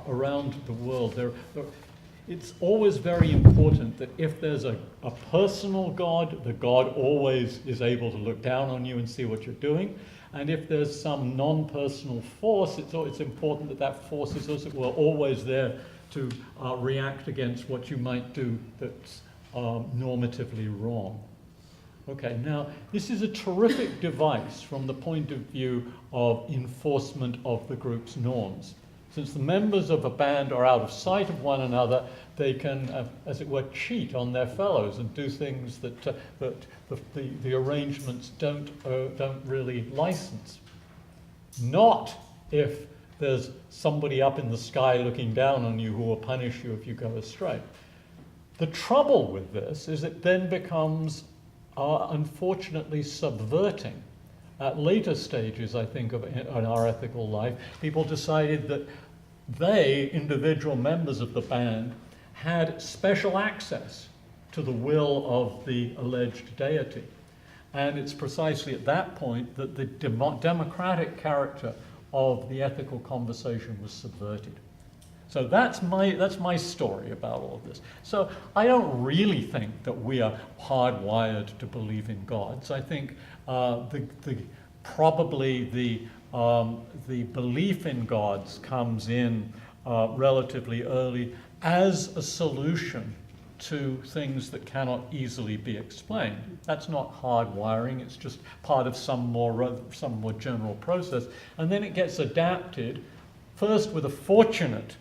around the world, it's always very important that if there's a personal God, the God always is able to look down on you and see what you're doing. And if there's some non-personal force, it's important that that force is, as it were, always there to react against what you might do that's normatively wrong. Okay, now this is a terrific device from the point of view of enforcement of the group's norms. Since the members of a band are out of sight of one another, they can, as it were, cheat on their fellows and do things that the arrangements don't really license. Not if there's somebody up in the sky looking down on you who will punish you if you go astray. The trouble with this is it then becomes, unfortunately, subverting. At later stages, I think, in our ethical life, people decided that they, individual members of the band, had special access to the will of the alleged deity. And it's precisely at that point that the democratic character of the ethical conversation was subverted. So that's my story about all of this. So I don't really think that we are hardwired to believe in gods. I think probably the belief in gods comes in relatively early as a solution to things that cannot easily be explained. That's not hardwiring, it's just part of some more general process. And then it gets adapted, first with a fortunate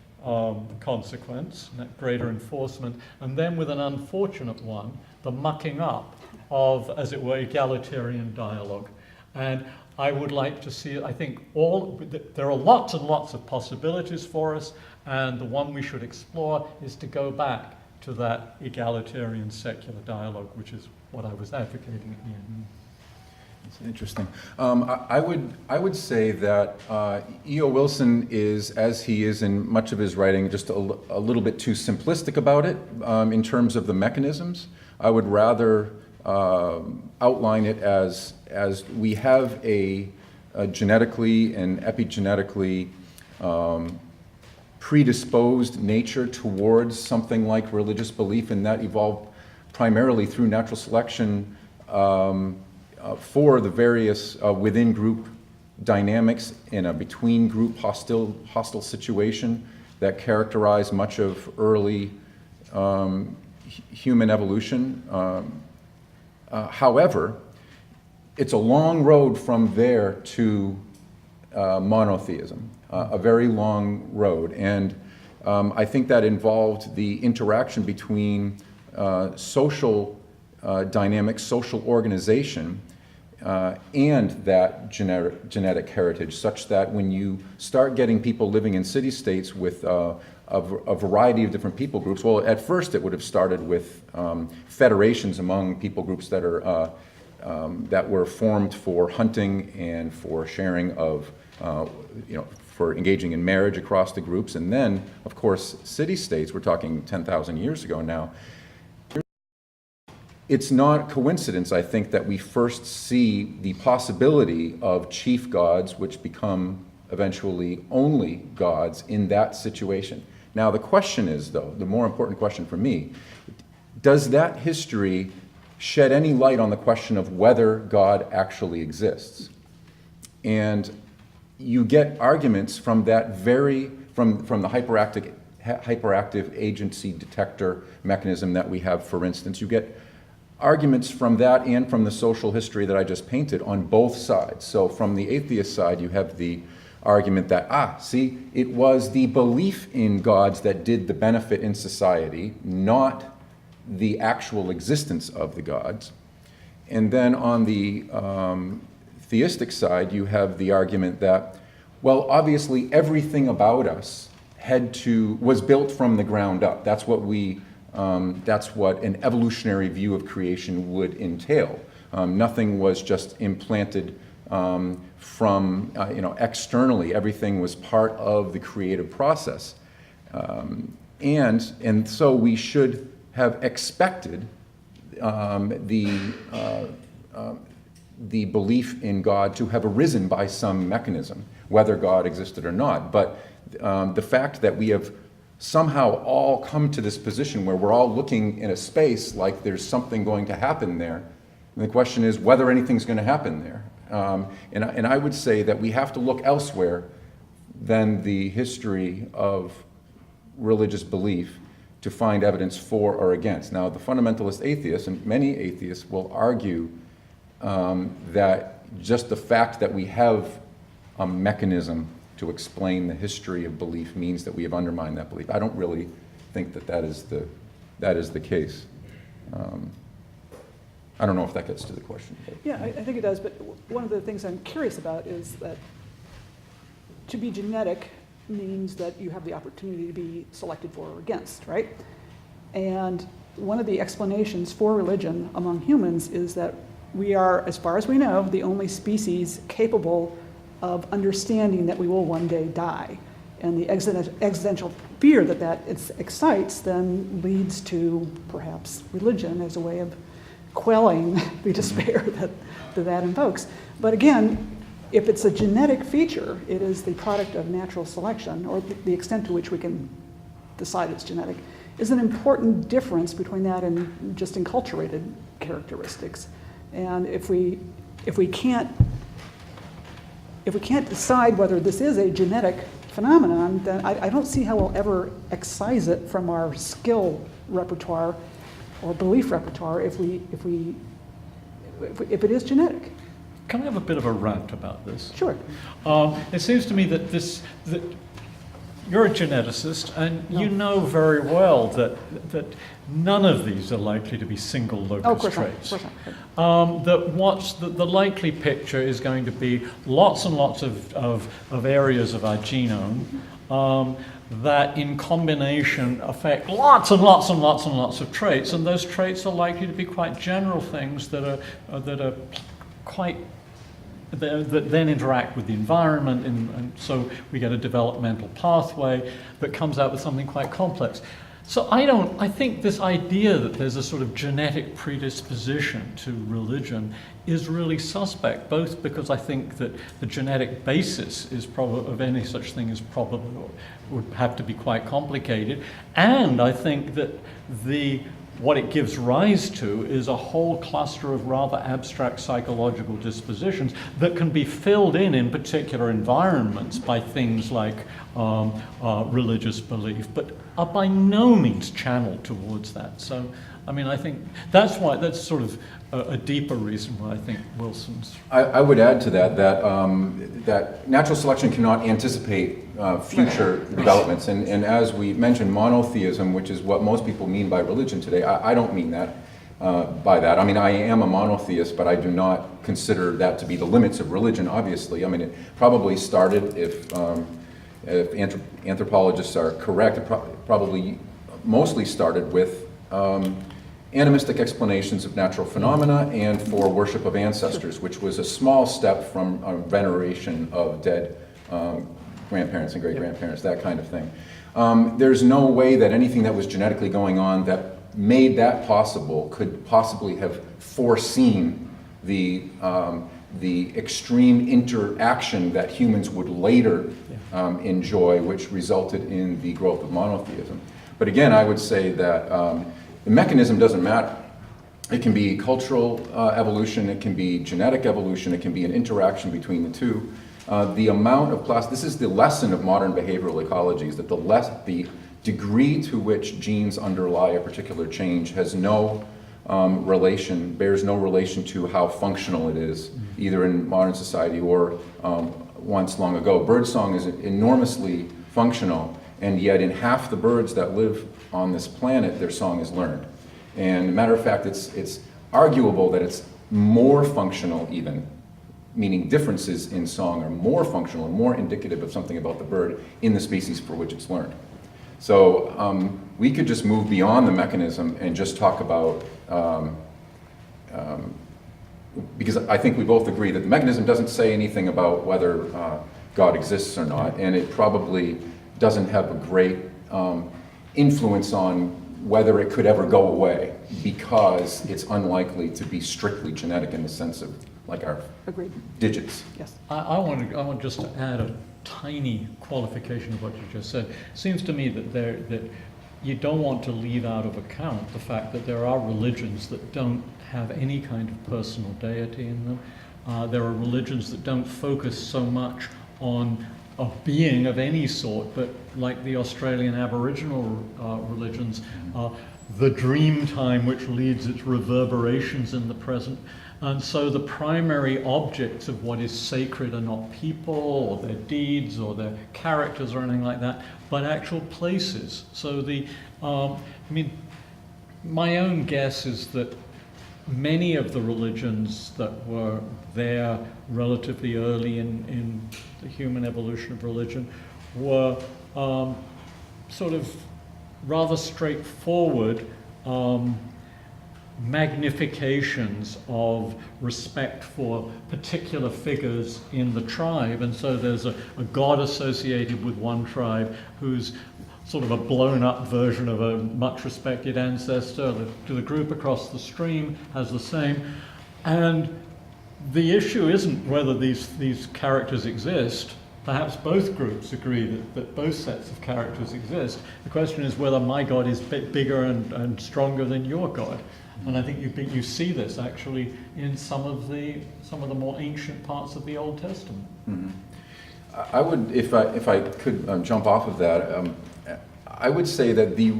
consequence, greater enforcement, and then with an unfortunate one, the mucking up of, as it were, egalitarian dialogue. And I would like to see, I think there are lots and lots of possibilities for us, and the one we should explore is to go back to that egalitarian secular dialogue, which is what I was advocating at the end. That's interesting. I would say that E.O. Wilson is, as he is in much of his writing, just a little bit too simplistic about it in terms of the mechanisms. I would rather outline it as we have a genetically and epigenetically predisposed nature towards something like religious belief, and that evolved primarily through natural selection for the various within-group dynamics in a between-group hostile situation that characterized much of early human evolution. However, it's a long road from there to monotheism, a very long road. And I think that involved the interaction between social dynamics, social organization, and that genetic heritage, such that when you start getting people living in city-states with a variety of different people groups, well, at first it would have started with federations among people groups that are that were formed for hunting and for sharing of, for engaging in marriage across the groups, and then, of course, city-states. We're talking 10,000 years ago now. It's not coincidence, I think, that we first see the possibility of chief gods, which become eventually only gods in that situation. Now, the question is, though, the more important question for me, does that history shed any light on the question of whether God actually exists? And you get arguments from that from the hyperactive agency detector mechanism that we have, for instance. You get arguments from that and from the social history that I just painted on both sides. So from the atheist side, you have the argument that, see, it was the belief in gods that did the benefit in society, not the actual existence of the gods. And then on the theistic side, you have the argument that, well, obviously everything about us was built from the ground up. That's what an evolutionary view of creation would entail. Nothing was just implanted from externally. Everything was part of the creative process, and so we should have expected the belief in God to have arisen by some mechanism, whether God existed or not. But the fact that we have somehow all come to this position where we're all looking in a space like there's something going to happen there, and the question is whether anything's going to happen there. And I would say that we have to look elsewhere than the history of religious belief to find evidence for or against. Now, the fundamentalist atheists, and many atheists, will argue that just the fact that we have a mechanism to explain the history of belief means that we have undermined that belief. I don't really think that is the case. I don't know if that gets to the question. Yeah, I think it does, but one of the things I'm curious about is that to be genetic means that you have the opportunity to be selected for or against, right? And one of the explanations for religion among humans is that we are, as far as we know, the only species capable of understanding that we will one day die. And the existential fear that excites then leads to perhaps religion as a way of quelling the despair that invokes. But again, if it's a genetic feature, it is the product of natural selection, or the extent to which we can decide it's genetic, is an important difference between that and just enculturated characteristics. And if we can't decide whether this is a genetic phenomenon, then I don't see how we'll ever excise it from our skill repertoire or belief repertoire if it is genetic. Can I have a bit of a rant about this? Sure. It seems to me that you're a geneticist, and you know very well that none of these are likely to be single locus traits. That the likely picture is going to be lots and lots of areas of our genome that in combination affect lots and lots and lots and lots of traits, and those traits are likely to be quite general things that then interact with the environment, and so we get a developmental pathway that comes out with something quite complex. So I think this idea that there's a sort of genetic predisposition to religion is really suspect, both because I think that the genetic basis is of any such thing is probably would have to be quite complicated, and I think that what it gives rise to is a whole cluster of rather abstract psychological dispositions that can be filled in particular environments by things like religious belief, but are by no means channeled towards that. So, I mean, I think that's sort of a deeper reason why I think Wilson's... I would add to that that natural selection cannot anticipate future developments. And as we mentioned, monotheism, which is what most people mean by religion today, I don't mean that by that. I mean, I am a monotheist, but I do not consider that to be the limits of religion, obviously. I mean, it probably started, if anthropologists are correct, it probably mostly started with animistic explanations of natural phenomena and for worship of ancestors, which was a small step from veneration of dead grandparents and great-grandparents, that kind of thing. There's no way that anything that was genetically going on that made that possible could possibly have foreseen the extreme interaction that humans would later enjoy, which resulted in the growth of monotheism. But again, I would say that the mechanism doesn't matter. It can be cultural evolution, it can be genetic evolution, it can be an interaction between the two. The amount of this is the lesson of modern behavioral ecology, is that the degree to which genes underlie a particular change has no bears no relation to how functional it is, either in modern society or once long ago. Birdsong is enormously functional, and yet in half the birds that live on this planet, their song is learned. And as a matter of fact, it's arguable that it's more functional even, meaning differences in song are more functional and more indicative of something about the bird in the species for which it's learned. So we could just move beyond the mechanism and just talk about, because I think we both agree that the mechanism doesn't say anything about whether God exists or not, and it probably doesn't have a great influence on whether it could ever go away, because it's unlikely to be strictly genetic in the sense of like our Agreed. digits. Yes. I want just to add a tiny qualification of what you just said. It seems to me that you don't want to leave out of account the fact that there are religions that don't have any kind of personal deity in them. There are religions that don't focus so much on a being of any sort, but like the Australian Aboriginal religions, the dream time which leads its reverberations in the present. And so the primary objects of what is sacred are not people or their deeds or their characters or anything like that, but actual places. So my own guess is that many of the religions that were there relatively early in the human evolution of religion were sort of rather straightforward magnifications of respect for particular figures in the tribe. And so there's a god associated with one tribe who's sort of a blown-up version of a much-respected ancestor. The group across the stream has the same. And the issue isn't whether these characters exist. Perhaps both groups agree that both sets of characters exist. The question is whether my God is bigger and stronger than your God. And I think you see this actually in some of the more ancient parts of the Old Testament. Mm-hmm. I would, if I could jump off of that, I would say that the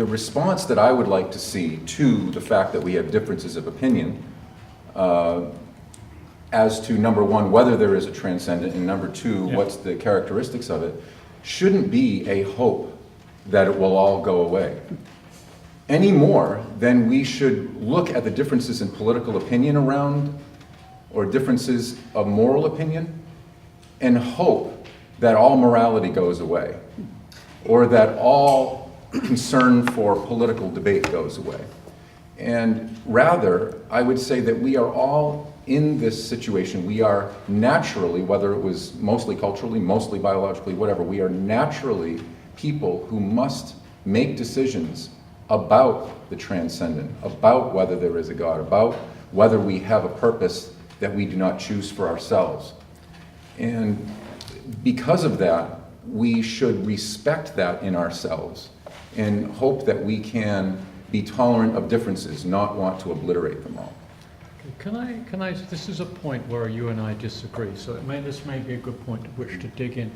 response that I would like to see to the fact that we have differences of opinion as to, number one, whether there is a transcendent, and number two, what's the characteristics of it, shouldn't be a hope that it will all go away. Any more than we should look at the differences in political opinion around, or differences of moral opinion, and hope that all morality goes away, or that all concern for political debate goes away. And rather, I would say that we are all in this situation. We are naturally, whether it was mostly culturally, mostly biologically, whatever, we are naturally people who must make decisions about the transcendent, about whether there is a God, about whether we have a purpose that we do not choose for ourselves. And because of that, we should respect that in ourselves and hope that we can be tolerant of differences, not want to obliterate them all. Can I, this is a point where you and I disagree, so this may be a good point to which to dig in.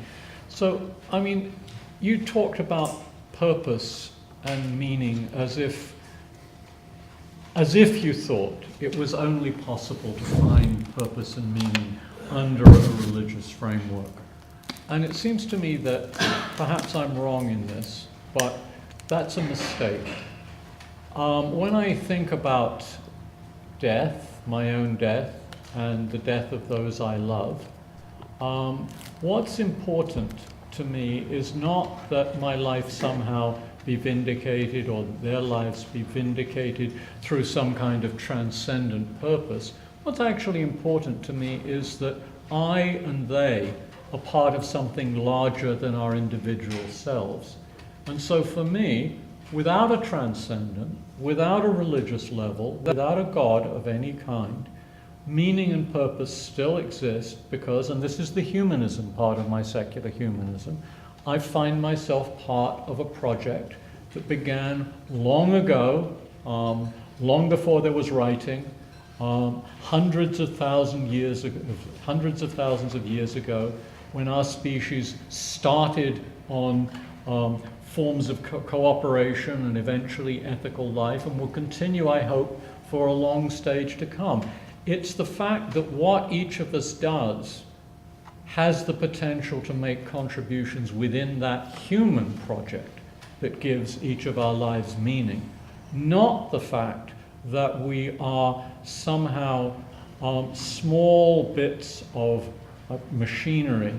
So, I mean, you talked about purpose and meaning as if you thought it was only possible to find purpose and meaning under a religious framework. And it seems to me that perhaps I'm wrong in this, but that's a mistake. When I think about death, my own death, and the death of those I love, what's important to me is not that my life somehow be vindicated or their lives be vindicated through some kind of transcendent purpose. What's actually important to me is that I and they are part of something larger than our individual selves. And so for me, without a transcendent, without a religious level, without a God of any kind, meaning and purpose still exist because, and this is the humanism part of my secular humanism, I find myself part of a project that began long ago, long before there was writing, hundreds of thousands of years ago, when our species started on forms of cooperation and eventually ethical life, and will continue, I hope, for a long stage to come. It's the fact that what each of us does has the potential to make contributions within that human project that gives each of our lives meaning, not the fact that we are somehow small bits of machinery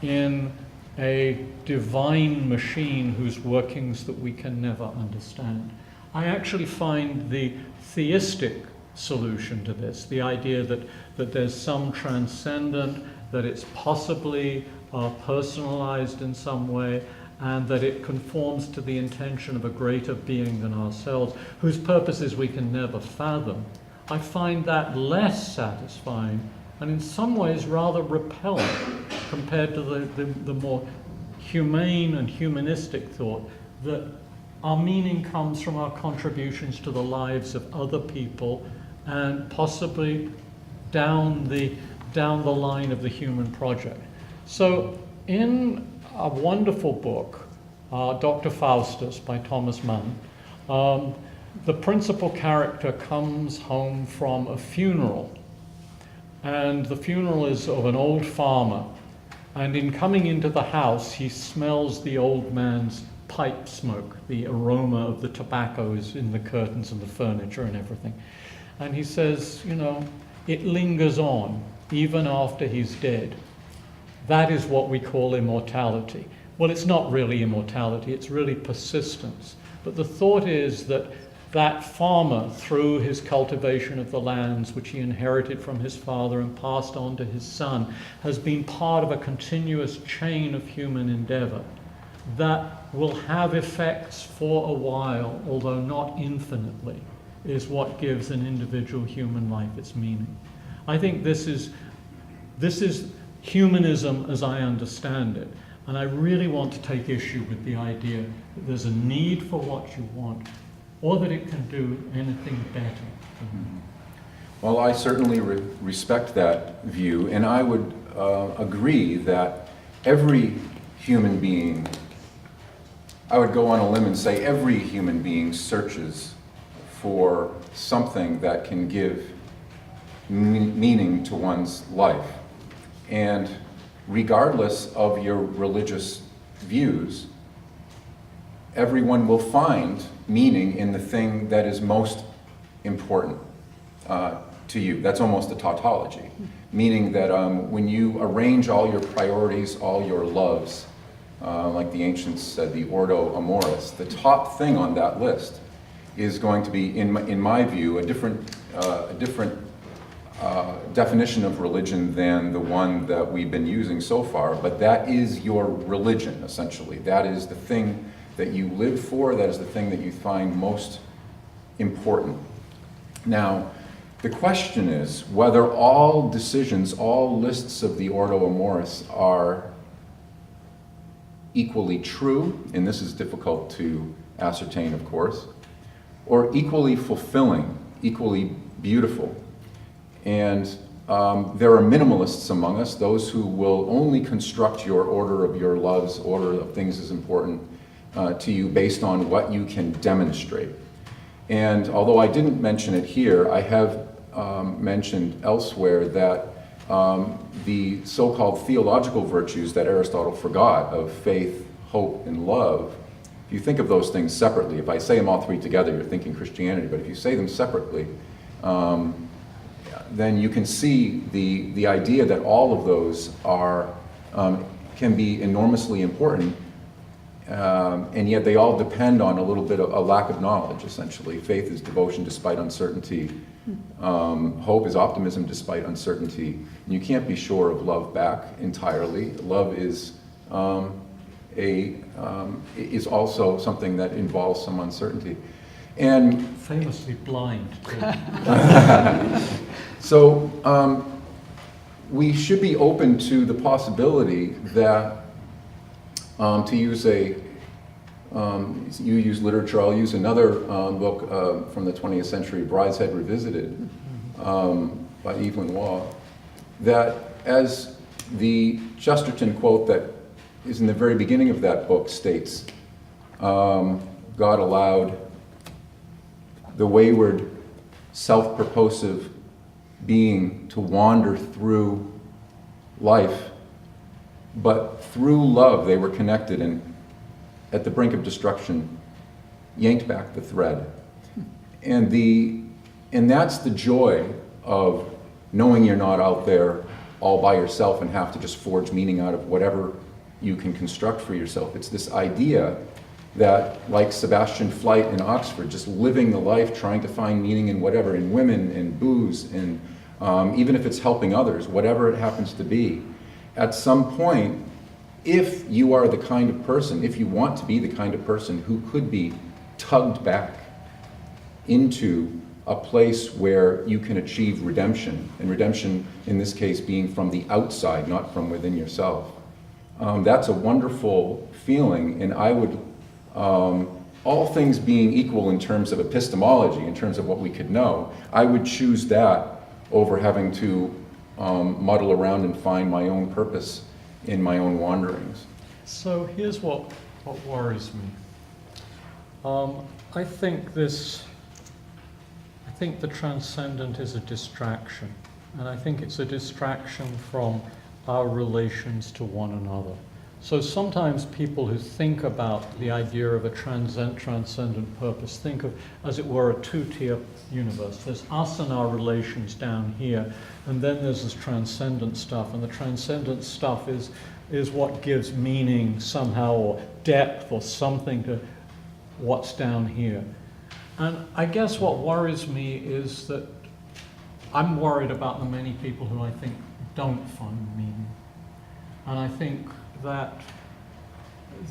in a divine machine whose workings that we can never understand. I actually find the theistic solution to this, the idea that there's some transcendent, that it's possibly personalized in some way, and that it conforms to the intention of a greater being than ourselves, whose purposes we can never fathom. I find that less satisfying and in some ways rather repellent compared to the more humane and humanistic thought that our meaning comes from our contributions to the lives of other people and possibly down the line of the human project. So in a wonderful book, Dr. Faustus by Thomas Mann, the principal character comes home from a funeral, and the funeral is of an old farmer, and in coming into the house he smells the old man's pipe smoke, the aroma of the tobacco is in the curtains and the furniture and everything. And he says, you know, it lingers on even after he's dead. That is what we call immortality. Well, it's not really immortality, it's really persistence. But the thought is that that farmer, through his cultivation of the lands which he inherited from his father and passed on to his son, has been part of a continuous chain of human endeavor that will have effects for a while, although not infinitely, is what gives an individual human life its meaning. I think this is humanism as I understand it. And I really want to take issue with the idea that there's a need for what you want, or that it can do anything better. Well, I certainly respect that view, and I would agree that every human being, I would go on a limb and say every human being searches for something that can give meaning to one's life. And regardless of your religious views, everyone will find meaning in the thing that is most important to you. That's almost a tautology, meaning that when you arrange all your priorities, all your loves, like the ancients said, the ordo amoris, the top thing on that list is going to be, in my view, a different definition of religion than the one that we've been using so far, but that is your religion, essentially. That is the thing that you live for, that is the thing that you find most important. Now, the question is whether all decisions, all lists of the Ordo Amoris are equally true, and this is difficult to ascertain, of course, or equally fulfilling, equally beautiful. And there are minimalists among us, those who will only construct your order of your loves, order of things as important to you based on what you can demonstrate. And although I didn't mention it here, I have mentioned elsewhere that the so-called theological virtues that Aristotle forgot of faith, hope, and love, if you think of those things separately, if I say them all three together, you're thinking Christianity, but if you say them separately, then you can see the idea that all of those are, can be enormously important, and yet they all depend on a little bit of a lack of knowledge, essentially. Faith is devotion despite uncertainty. Hope is optimism despite uncertainty. And you can't be sure of love back entirely. Love is is also something that involves some uncertainty. And Famously blind. so we should be open to the possibility that, to use you use literature, I'll use another book from the 20th century, Brideshead Revisited, by Evelyn Waugh, that as the Chesterton quote that is in the very beginning of that book states, God allowed the wayward, self-purposive being to wander through life, but through love they were connected, and at the brink of destruction yanked back the thread. And that's the joy of knowing you're not out there all by yourself and have to just forge meaning out of whatever you can construct for yourself. It's this idea that, like Sebastian Flight in Oxford, just living the life, trying to find meaning in whatever, in women, in booze, in even if it's helping others, whatever it happens to be. At some point, if you are the kind of person, if you want to be the kind of person who could be tugged back into a place where you can achieve redemption, and redemption in this case being from the outside, not from within yourself, that's a wonderful feeling, and I would, all things being equal in terms of epistemology, in terms of what we could know, I would choose that over having to muddle around and find my own purpose in my own wanderings. So here's what worries me. I think the transcendent is a distraction, and I think it's a distraction from our relations to one another. So sometimes people who think about the idea of a transcendent purpose think of, as it were, a two-tier universe. There's us and our relations down here, and then there's this transcendent stuff, and the transcendent stuff is what gives meaning somehow, or depth, or something to what's down here. And I guess what worries me is that I'm worried about the many people who I think don't find meaning. And I think that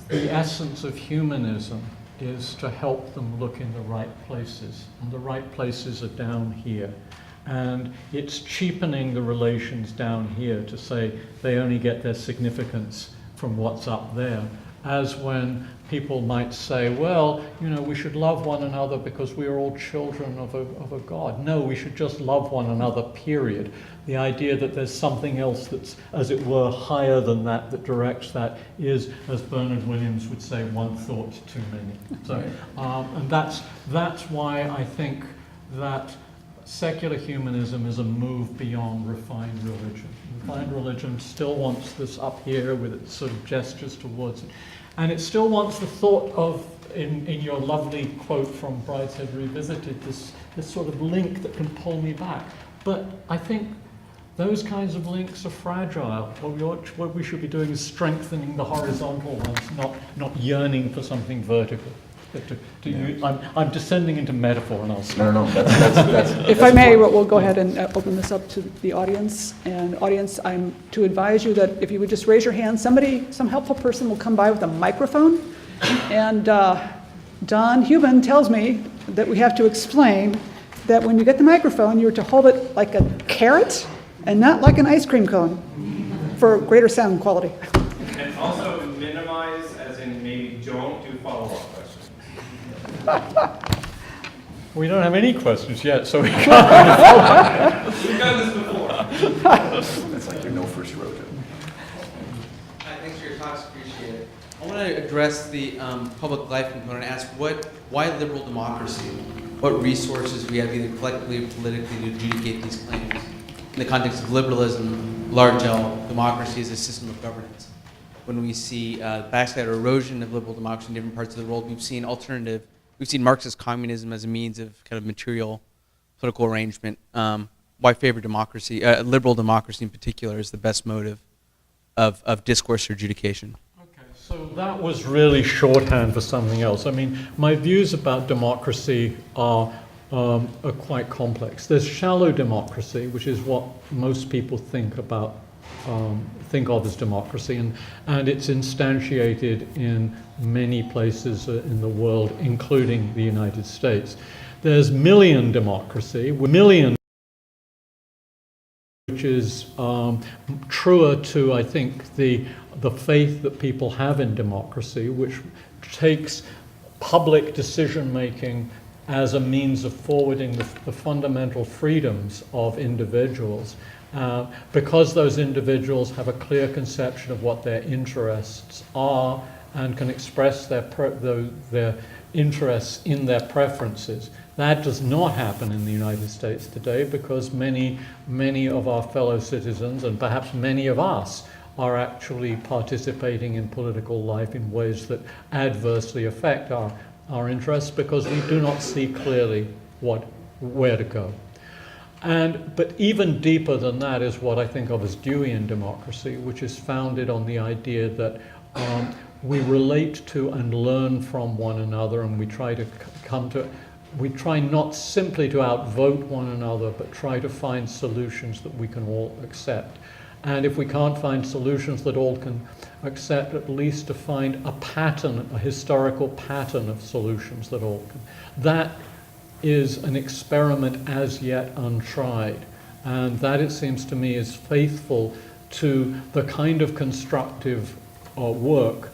the essence of humanism is to help them look in the right places, and the right places are down here. And it's cheapening the relations down here to say they only get their significance from what's up there, as when people might say, well, you know, we should love one another because we are all children of a God. No, we should just love one another, period. The idea that there's something else that's, as it were, higher than that, that directs that, is, as Bernard Williams would say, one thought too many. So, and that's why I think that secular humanism is a move beyond refined religion. Refined religion still wants this up here with its sort of gestures towards it. And it still wants the thought of, in your lovely quote from Brideshead Revisited, this sort of link that can pull me back. But I think those kinds of links are fragile. What we should be doing is strengthening the horizontal ones, not yearning for something vertical. I'm descending into metaphor, and I'll stop. No, that's If I may, we'll go ahead and open this up to the audience. And audience, I'm to advise you that if you would just raise your hand, some helpful person will come by with a microphone, And Don Human tells me that we have to explain that when you get the microphone, you're to hold it like a carrot and not like an ice cream cone for greater sound quality. And also minimize, as in maybe don't do follow-up questions. We don't have any questions yet, so we can't. We've done this before. It's like your no first rodeo. Thanks for your talks, appreciate it. I want to address the public life component and ask why liberal democracy? What resources we have either collectively or politically to adjudicate these claims? In the context of liberalism, large L, democracy is a system of governance. When we see backslide or erosion of liberal democracy in different parts of the world, we've seen Marxist communism as a means of kind of material political arrangement. Why favor democracy, liberal democracy in particular, is the best motive of discourse or adjudication? Okay, so that was really shorthand for something else. I mean, my views about democracy are quite complex. There's shallow democracy, which is what most people think of as democracy, and it's instantiated in many places in the world, including the United States. There's million democracy, which is truer to, I think, the faith that people have in democracy, which takes public decision-making as a means of forwarding the fundamental freedoms of individuals, because those individuals have a clear conception of what their interests are and can express their interests in their preferences. That does not happen in the United States today because many of our fellow citizens, and perhaps many of us, are actually participating in political life in ways that adversely affect our interests because we do not see clearly where to go. But even deeper than that is what I think of as Deweyan democracy, which is founded on the idea that we relate to and learn from one another, and we try not simply to outvote one another, but try to find solutions that we can all accept. And if we can't find solutions that all can accept, at least to find a pattern, a historical pattern of solutions that all can. That is an experiment as yet untried. And that, it seems to me, is faithful to the kind of constructive work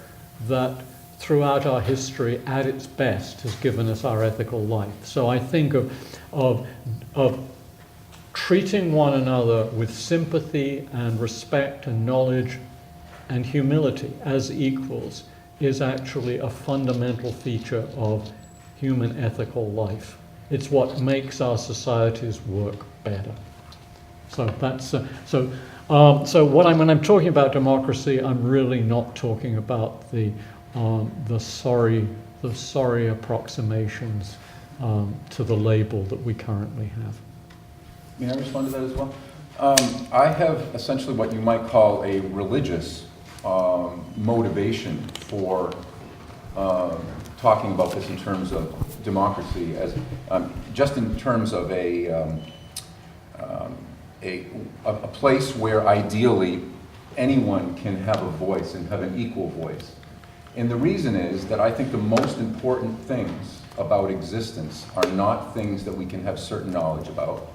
that throughout our history, at its best, has given us our ethical life. So I think of treating one another with sympathy and respect and knowledge and humility as equals is actually a fundamental feature of human ethical life. It's what makes our societies work better. So that's when I'm talking about democracy, I'm really not talking about the sorry approximations to the label that we currently have. May I respond to that as well? I have essentially what you might call a religious motivation for talking about this in terms of democracy, as just in terms of a place where ideally anyone can have a voice and have an equal voice. And the reason is that I think the most important things about existence are not things that we can have certain knowledge about.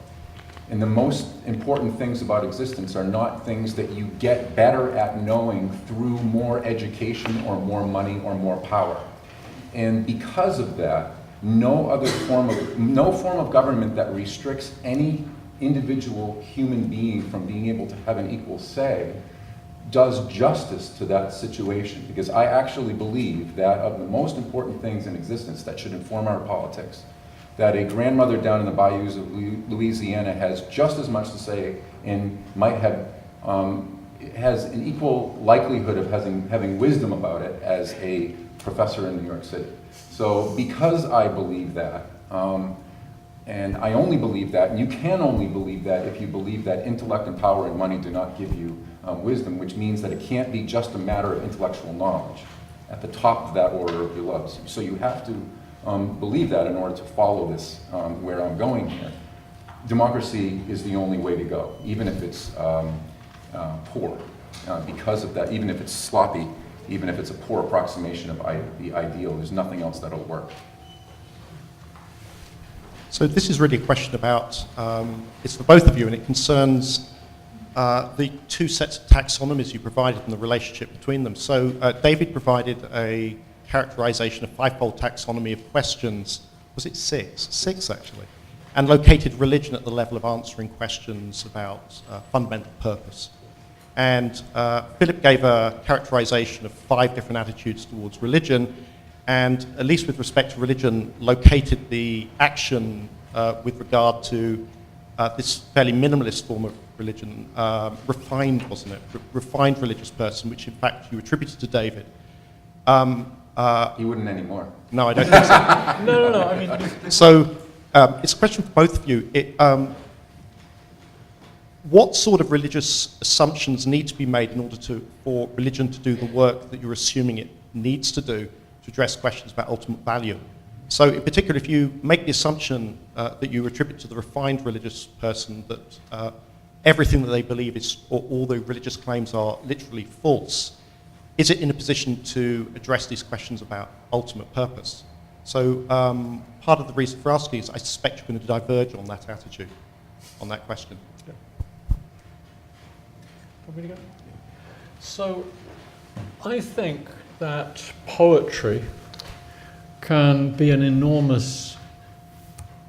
And the most important things about existence are not things that you get better at knowing through more education or more money or more power. And because of that, no form of government that restricts any individual human being from being able to have an equal say does justice to that situation. Because I actually believe that of the most important things in existence that should inform our politics, that a grandmother down in the bayous of Louisiana has just as much to say and might have has an equal likelihood of having wisdom about it as a professor in New York City. So because I believe that, and I only believe that, and you can only believe that if you believe that intellect and power and money do not give you wisdom, which means that it can't be just a matter of intellectual knowledge at the top of that order of your loves. So you have to believe that in order to follow this where I'm going here. Democracy is the only way to go, even if it's poor, because of that, even if it's sloppy even if it's a poor approximation of the ideal. There's nothing else that'll work. So this is really a question about, it's for both of you, and it concerns the two sets of taxonomies you provided and the relationship between them. So David provided a characterization of fivefold taxonomy of questions. Was it six? Six, actually. And located religion at the level of answering questions about fundamental purpose. And Philip gave a characterization of 5 different attitudes towards religion, and at least with respect to religion, located the action with regard to this fairly minimalist form of religion, refined, wasn't it? Refined religious person, which in fact you attributed to David. He wouldn't anymore. No, I don't think so. No, I mean... So it's a question for both of you. What sort of religious assumptions need to be made in order for religion to do the work that you're assuming it needs to do to address questions about ultimate value? So in particular, if you make the assumption that you attribute to the refined religious person that everything that they believe is, or all the religious claims are literally false, is it in a position to address these questions about ultimate purpose? So part of the reason for asking is I suspect you're going to diverge on that attitude, on that question. Yeah. Want me to go? So I think that poetry can be an enormous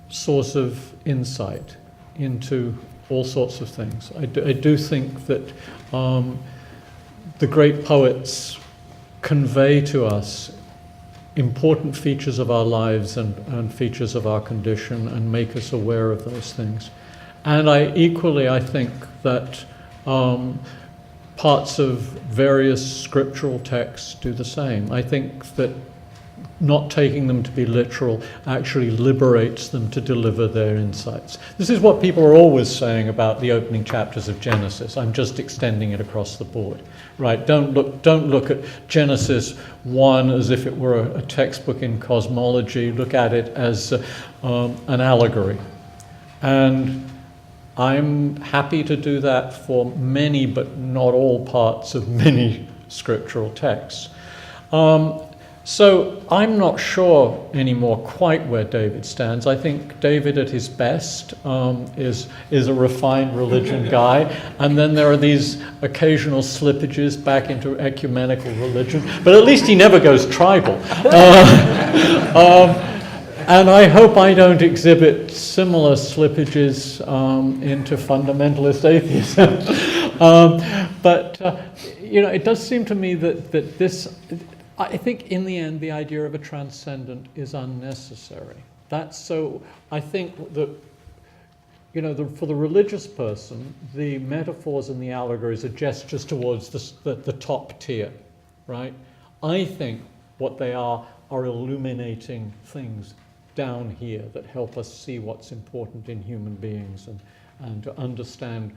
source of insight into all sorts of things. I do think that the great poets convey to us important features of our lives and features of our condition and make us aware of those things. And I think that parts of various scriptural texts do the same. I think that not taking them to be literal actually liberates them to deliver their insights. This is what people are always saying about the opening chapters of Genesis. I'm just extending it across the board, right? Don't look at Genesis 1 as if it were a textbook in cosmology. Look at it as an allegory. And I'm happy to do that for many, but not all parts of many scriptural texts. So I'm not sure anymore quite where David stands. I think David at his best is a refined religion guy, and then there are these occasional slippages back into ecumenical religion, but at least he never goes tribal. And I hope I don't exhibit similar slippages into fundamentalist atheism. It does seem to me that this... I think in the end, the idea of a transcendent is unnecessary. I think that, for the religious person, the metaphors and the allegories are gestures towards the top tier, right? I think what they are illuminating things down here that help us see what's important in human beings and to understand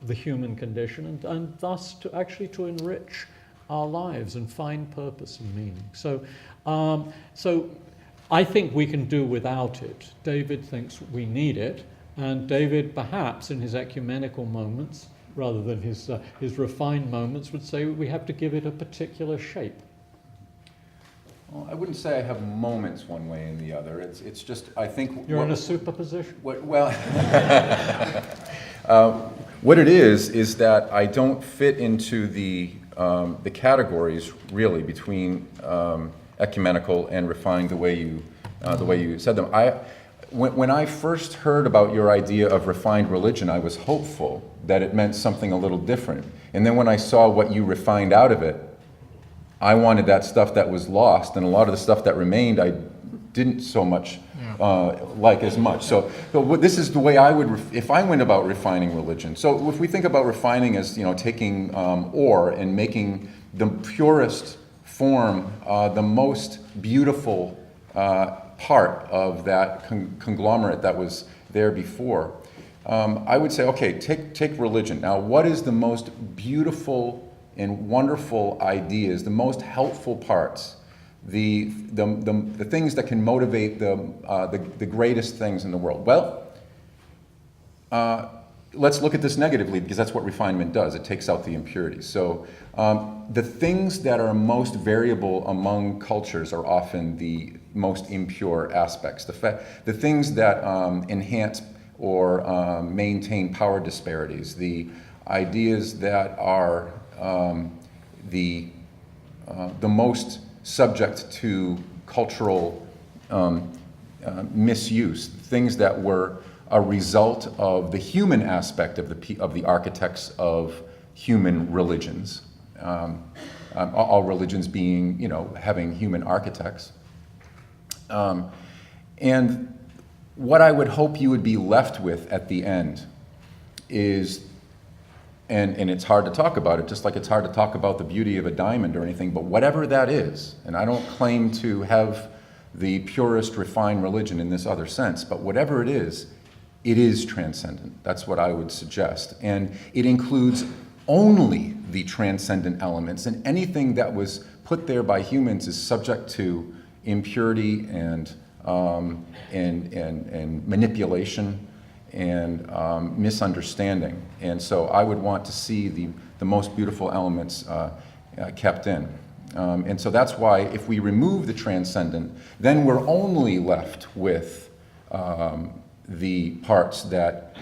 the human condition and thus to enrich our lives and find purpose and meaning. So I think we can do without it. David thinks we need it, and David perhaps in his ecumenical moments, rather than his refined moments, would say we have to give it a particular shape. Well, I wouldn't say I have moments one way and the other. It's just, I think... You're in a superposition? What it is that I don't fit into the categories really between ecumenical and refined the way you said them. When I first heard about your idea of refined religion, I was hopeful that it meant something a little different. And then when I saw what you refined out of it, I wanted that stuff that was lost, and a lot of the stuff that remained I didn't so much like as much. So this is the way I would, if I went about refining religion. So if we think about refining as taking ore and making the purest form, the most beautiful part of that conglomerate that was there before, I would say, okay, take religion. Now, what is the most beautiful and wonderful ideas, the most helpful parts, the things that can motivate the greatest things in the world? Well, let's look at this negatively, because that's what refinement does. It takes out the impurities. So the things that are most variable among cultures are often the most impure aspects. The things that enhance or maintain power disparities, the ideas that are the most subject to cultural misuse, things that were a result of the human aspect of the architects of human religions. All religions being, having human architects. And what I would hope you would be left with at the end is, and it's hard to talk about it, just like it's hard to talk about the beauty of a diamond or anything, but whatever that is, and I don't claim to have the purest refined religion in this other sense, but whatever it is transcendent. That's what I would suggest. And it includes only the transcendent elements, and anything that was put there by humans is subject to impurity and manipulation and misunderstanding. And so I would want to see the most beautiful elements kept in. And so that's why if we remove the transcendent, then we're only left with the parts that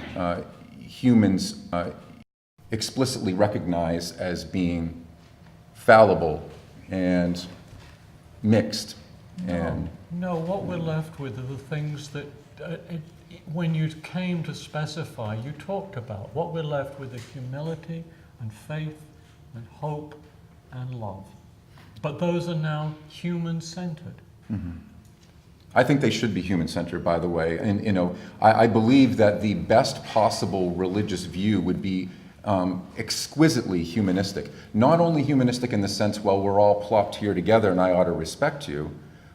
humans explicitly recognize as being fallible and mixed. No, what we're left with are the things that, when you came to specify, you talked about. What we're left with is humility and faith and hope and love. But those are now human-centered. Mm-hmm. I think they should be human-centered, by the way. And, I believe that the best possible religious view would be exquisitely humanistic. Not only humanistic in the sense, well, we're all plopped here together and I ought to respect you,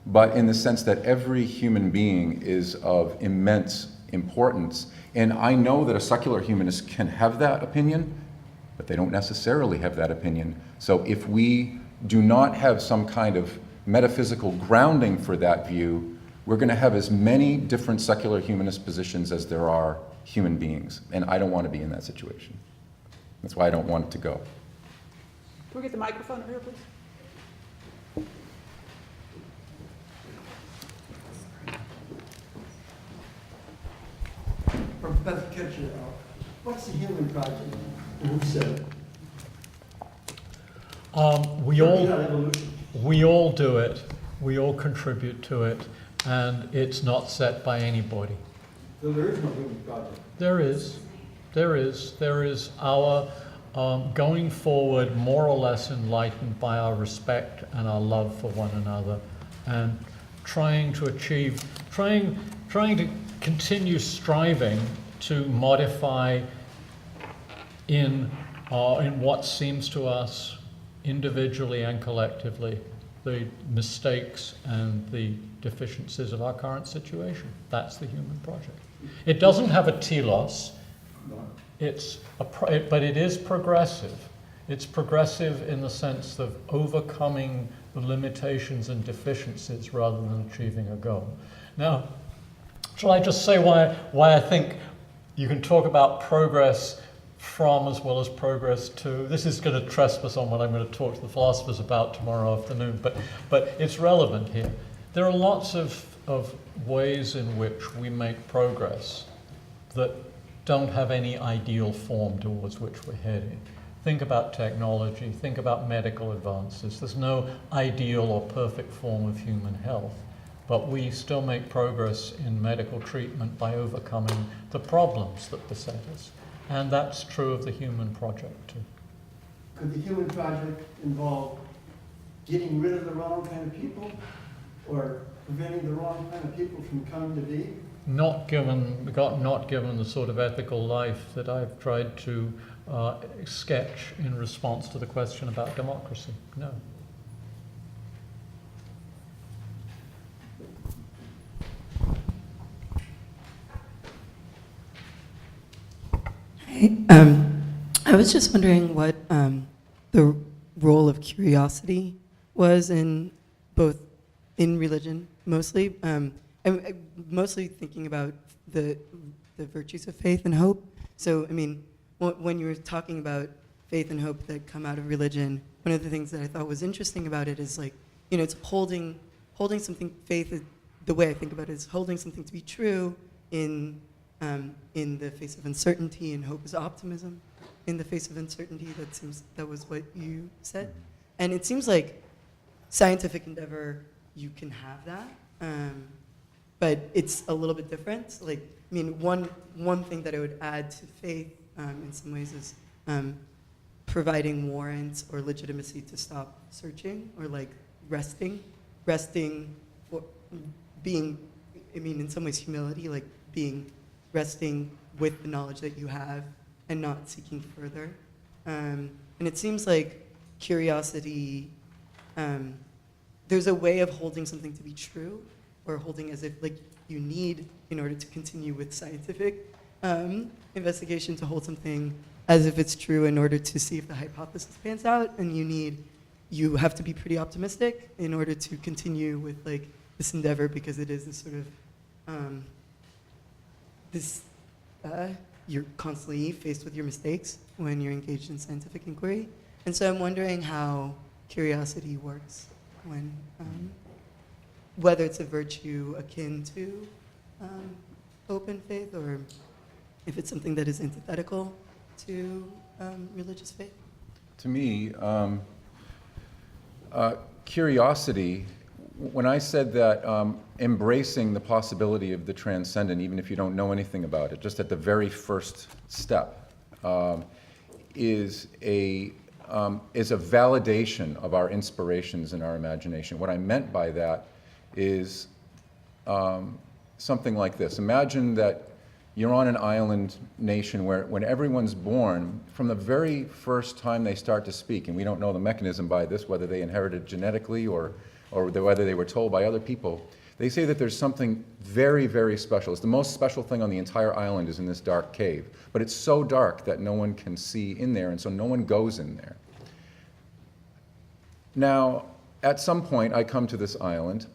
but in the sense that every human being is of immense importance. And I know that a secular humanist can have that opinion, but they don't necessarily have that opinion. So if we do not have some kind of metaphysical grounding for that view, we're going to have as many different secular humanist positions as there are human beings. And I don't want to be in that situation. That's why I don't want it to go. Can we get the microphone over here, please? Professor Kitcher, what's the Human Project and who said it? We all do it, we all contribute to it, and it's not set by anybody. So there is no Human Project? There is our going forward more or less enlightened by our respect and our love for one another, and trying to continue striving to modify in what seems to us individually and collectively the mistakes and the deficiencies of our current situation. That's the human project. It doesn't have a telos, but it is progressive. It's progressive in the sense of overcoming the limitations and deficiencies rather than achieving a goal. Now, shall I just say why I think you can talk about progress from as well as progress to? This is going to trespass on what I'm going to talk to the philosophers about tomorrow afternoon, but it's relevant here. There are lots of ways in which we make progress that don't have any ideal form towards which we're heading. Think about technology, think about medical advances. There's no ideal or perfect form of human health, but we still make progress in medical treatment by overcoming the problems that beset us. And that's true of the human project too. Could the Human Project involve getting rid of the wrong kind of people or preventing the wrong kind of people from coming to be? Not given the sort of ethical life that I've tried to sketch in response to the question about democracy, no. I was just wondering what the role of curiosity was in religion, mostly. I'm mostly thinking about the virtues of faith and hope, So, I mean, when you were talking about faith and hope that come out of religion, one of the things that I thought was interesting about it is like, you know, it's holding something, faith, the way I think about it is holding something to be true in the face of uncertainty, and hope is optimism in the face of uncertainty. That was what you said. And it seems like scientific endeavor, you can have that, but it's a little bit different. Like, I mean, one thing that I would add to faith in some ways is providing warrants or legitimacy to stop searching, or like resting for being, I mean, in some ways humility, like resting with the knowledge that you have and not seeking further. And it seems like curiosity, there's a way of holding something to be true, or holding as if like you need, in order to continue with scientific investigation, to hold something as if it's true in order to see if the hypothesis pans out, and you have to be pretty optimistic in order to continue with like this endeavor, because it is this sort of you're constantly faced with your mistakes when you're engaged in scientific inquiry. And so I'm wondering how curiosity works when, whether it's a virtue akin to open faith, or if it's something that is antithetical to religious faith. To me, curiosity, when I said that embracing the possibility of the transcendent, even if you don't know anything about it, just at the very first step, is a validation of our inspirations and our imagination. What I meant by that is something like this. Imagine that you're on an island nation where when everyone's born, from the very first time they start to speak, and we don't know the mechanism by this, whether they inherited genetically or whether they were told by other people, they say that there's something very, very special. It's the most special thing on the entire island is in this dark cave. But it's so dark that no one can see in there, and so no one goes in there. Now, at some point, I come to this island,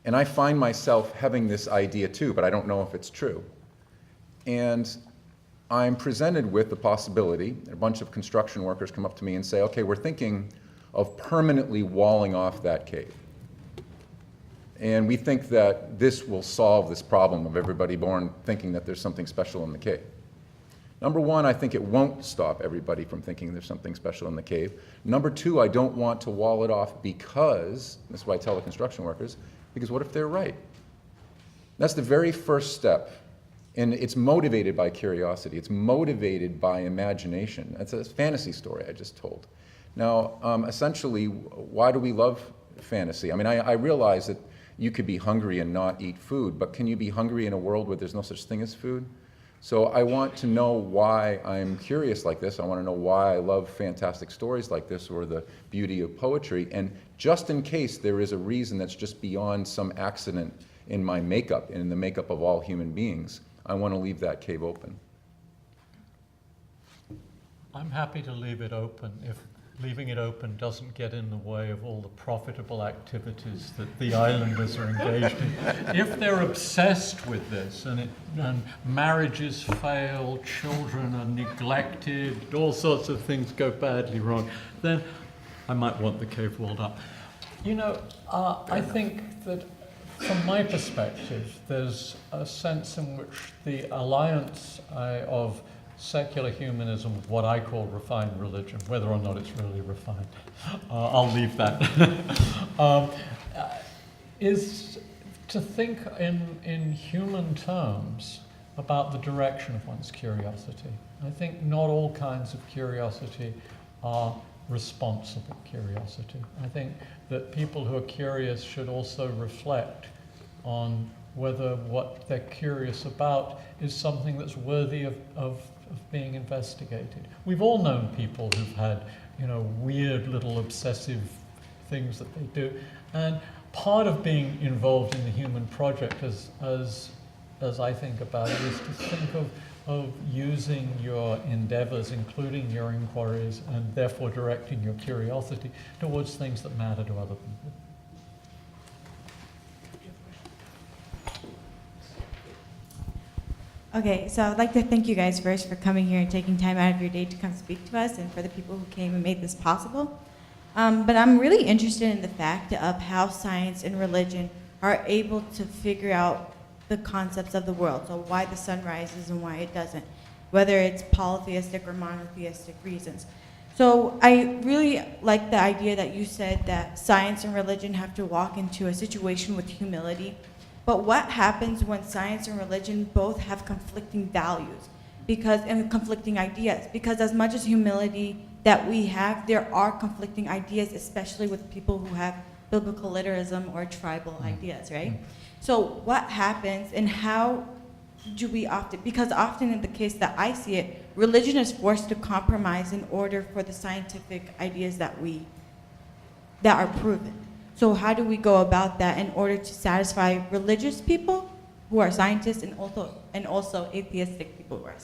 and I find myself having this idea too, but I don't know if it's true. And I'm presented with the possibility, a bunch of construction workers come up to me and say, okay, we're thinking of permanently walling off that cave. And we think that this will solve this problem of everybody born thinking that there's something special in the cave. Number one, I think it won't stop everybody from thinking there's something special in the cave. Number two, I don't want to wall it off because, this is what I tell the construction workers, because what if they're right? That's the very first step. And it's motivated by curiosity. It's motivated by imagination. That's a fantasy story I just told. Now, essentially, why do we love fantasy? I mean, I realize that you could be hungry and not eat food, but can you be hungry in a world where there's no such thing as food? So I want to know why I'm curious like this. I want to know why I love fantastic stories like this, or the beauty of poetry. And just in case there is a reason that's just beyond some accident in my makeup, and in the makeup of all human beings, I want to leave that cave open. I'm happy to leave it open if leaving it open doesn't get in the way of all the profitable activities that the islanders are engaged in. If they're obsessed with this and marriages fail, children are neglected, all sorts of things go badly wrong, then I might want the cave walled up. You know, I think that from my perspective, there's a sense in which the alliance of secular humanism with what I call refined religion, whether or not it's really refined, I'll leave that, is to think in human terms about the direction of one's curiosity. I think not all kinds of curiosity are responsible curiosity. I think that people who are curious should also reflect on whether what they're curious about is something that's worthy of being investigated. We've all known people who've had, weird little obsessive things that they do, and part of being involved in the human project, as I think about it, is to think of using your endeavors, including your inquiries, and therefore directing your curiosity towards things that matter to other people. Okay, so I'd like to thank you guys first for coming here and taking time out of your day to come speak to us, and for the people who came and made this possible. But I'm really interested in the fact of how science and religion are able to figure out the concepts of the world. So why the sun rises and why it doesn't, whether it's polytheistic or monotheistic reasons. So I really like the idea that you said that science and religion have to walk into a situation with humility. But what happens when science and religion both have conflicting values and conflicting ideas? Because as much as humility that we have, there are conflicting ideas, especially with people who have biblical literalism or tribal ideas, right? So what happens, and how do we because often in the case that I see it, religion is forced to compromise in order for the scientific ideas that are proven. So how do we go about that in order to satisfy religious people who are scientists and also atheistic people who are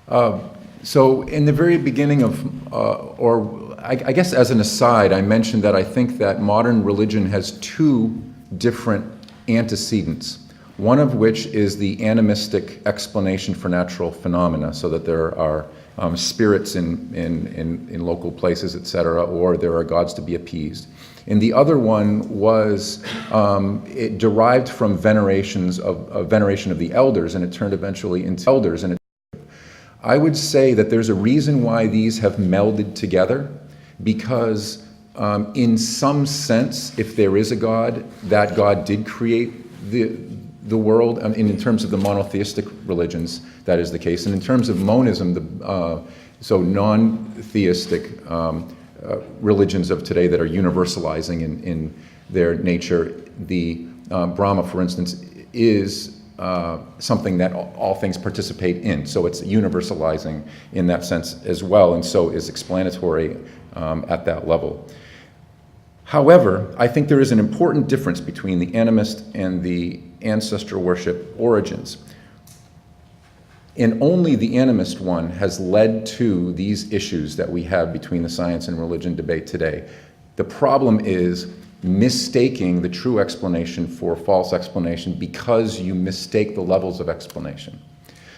scientists? So in the very beginning of, I guess as an aside, I mentioned that I think that modern religion has two different antecedents, one of which is the animistic explanation for natural phenomena, so that there are spirits in local places, etc., or there are gods to be appeased. And the other one was, it derived from veneration of the elders, and it turned eventually into elders. And I would say that there's a reason why these have melded together, because in some sense, if there is a God, that God did create the world. In terms of the monotheistic religions, that is the case. And in terms of monism, so non-theistic religions of today that are universalizing in their nature, the Brahma, for instance, is something that all things participate in. So it's universalizing in that sense as well, and so is explanatory at that level. However, I think there is an important difference between the animist and the ancestral worship origins. And only the animist one has led to these issues that we have between the science and religion debate today. The problem is mistaking the true explanation for false explanation because you mistake the levels of explanation.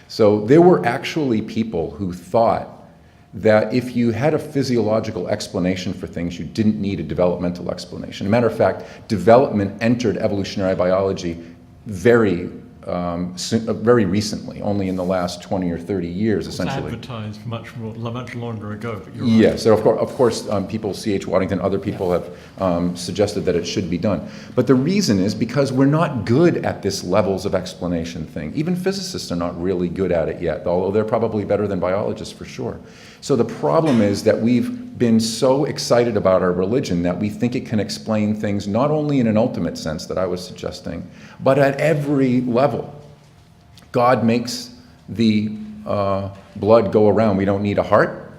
So there were actually people who thought that if you had a physiological explanation for things, you didn't need a developmental explanation. As a matter of fact, development entered evolutionary biology very recently, only in the last 20 or 30 years, essentially. It's advertised much longer ago, but you're right. Yes, so of course people, C.H. Waddington, other people have suggested that it should be done. But the reason is because we're not good at this levels of explanation thing. Even physicists are not really good at it yet, although they're probably better than biologists for sure. So the problem is that we've been so excited about our religion that we think it can explain things not only in an ultimate sense that I was suggesting, but at every level. God makes the blood go around. We don't need a heart.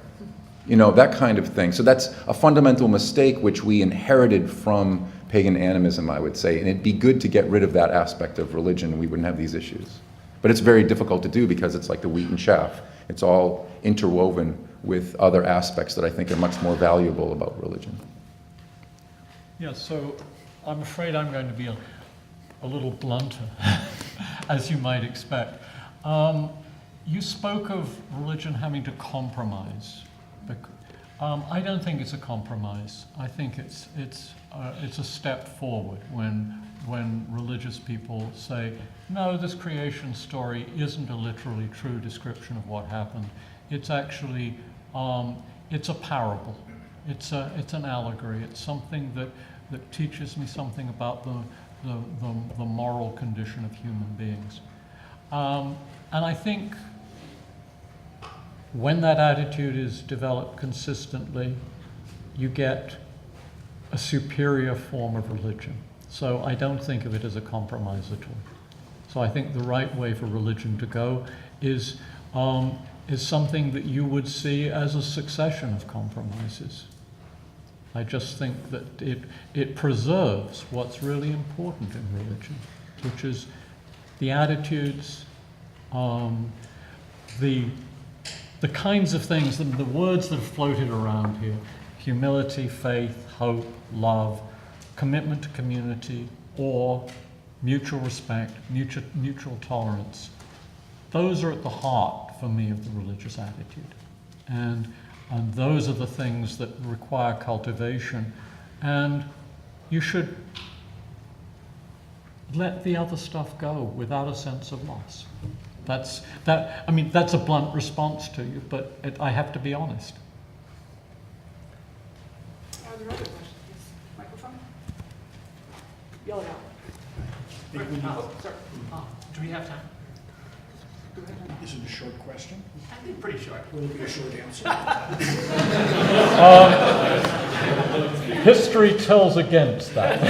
That kind of thing. So that's a fundamental mistake which we inherited from pagan animism, I would say. And it'd be good to get rid of that aspect of religion. We wouldn't have these issues. But it's very difficult to do because it's like the wheat and chaff. It's all interwoven with other aspects that I think are much more valuable about religion. Yeah, so I'm afraid I'm going to be a little blunter, as you might expect. You spoke of religion having to compromise. I don't think it's a compromise. I think it's a step forward when religious people say, no, this creation story isn't a literally true description of what happened. It's actually, it's a parable. It's an allegory. It's something that teaches me something about the moral condition of human beings. And I think when that attitude is developed consistently, you get a superior form of religion. So I don't think of it as a compromise at all. So I think the right way for religion to go is something that you would see as a succession of compromises. I just think that it preserves what's really important in religion, which is the attitudes, the kinds of things, the words that have floated around here: humility, faith, hope, love, commitment to community, awe, mutual respect, mutual tolerance, those are at the heart, for me, of the religious attitude. And those are the things that require cultivation. And you should let the other stuff go without a sense of loss. That's a blunt response to you, but I have to be honest. Are there other questions? Yes, microphone? Yell it out. Sir, do we have time? Is it a short question? I think pretty short. Will it be a short answer? History tells against that.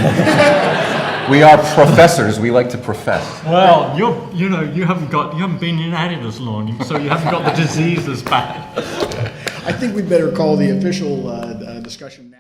We are professors. We like to profess. Well, you haven't been at it as long, so you haven't got the disease as bad. I think we better call the official discussion now.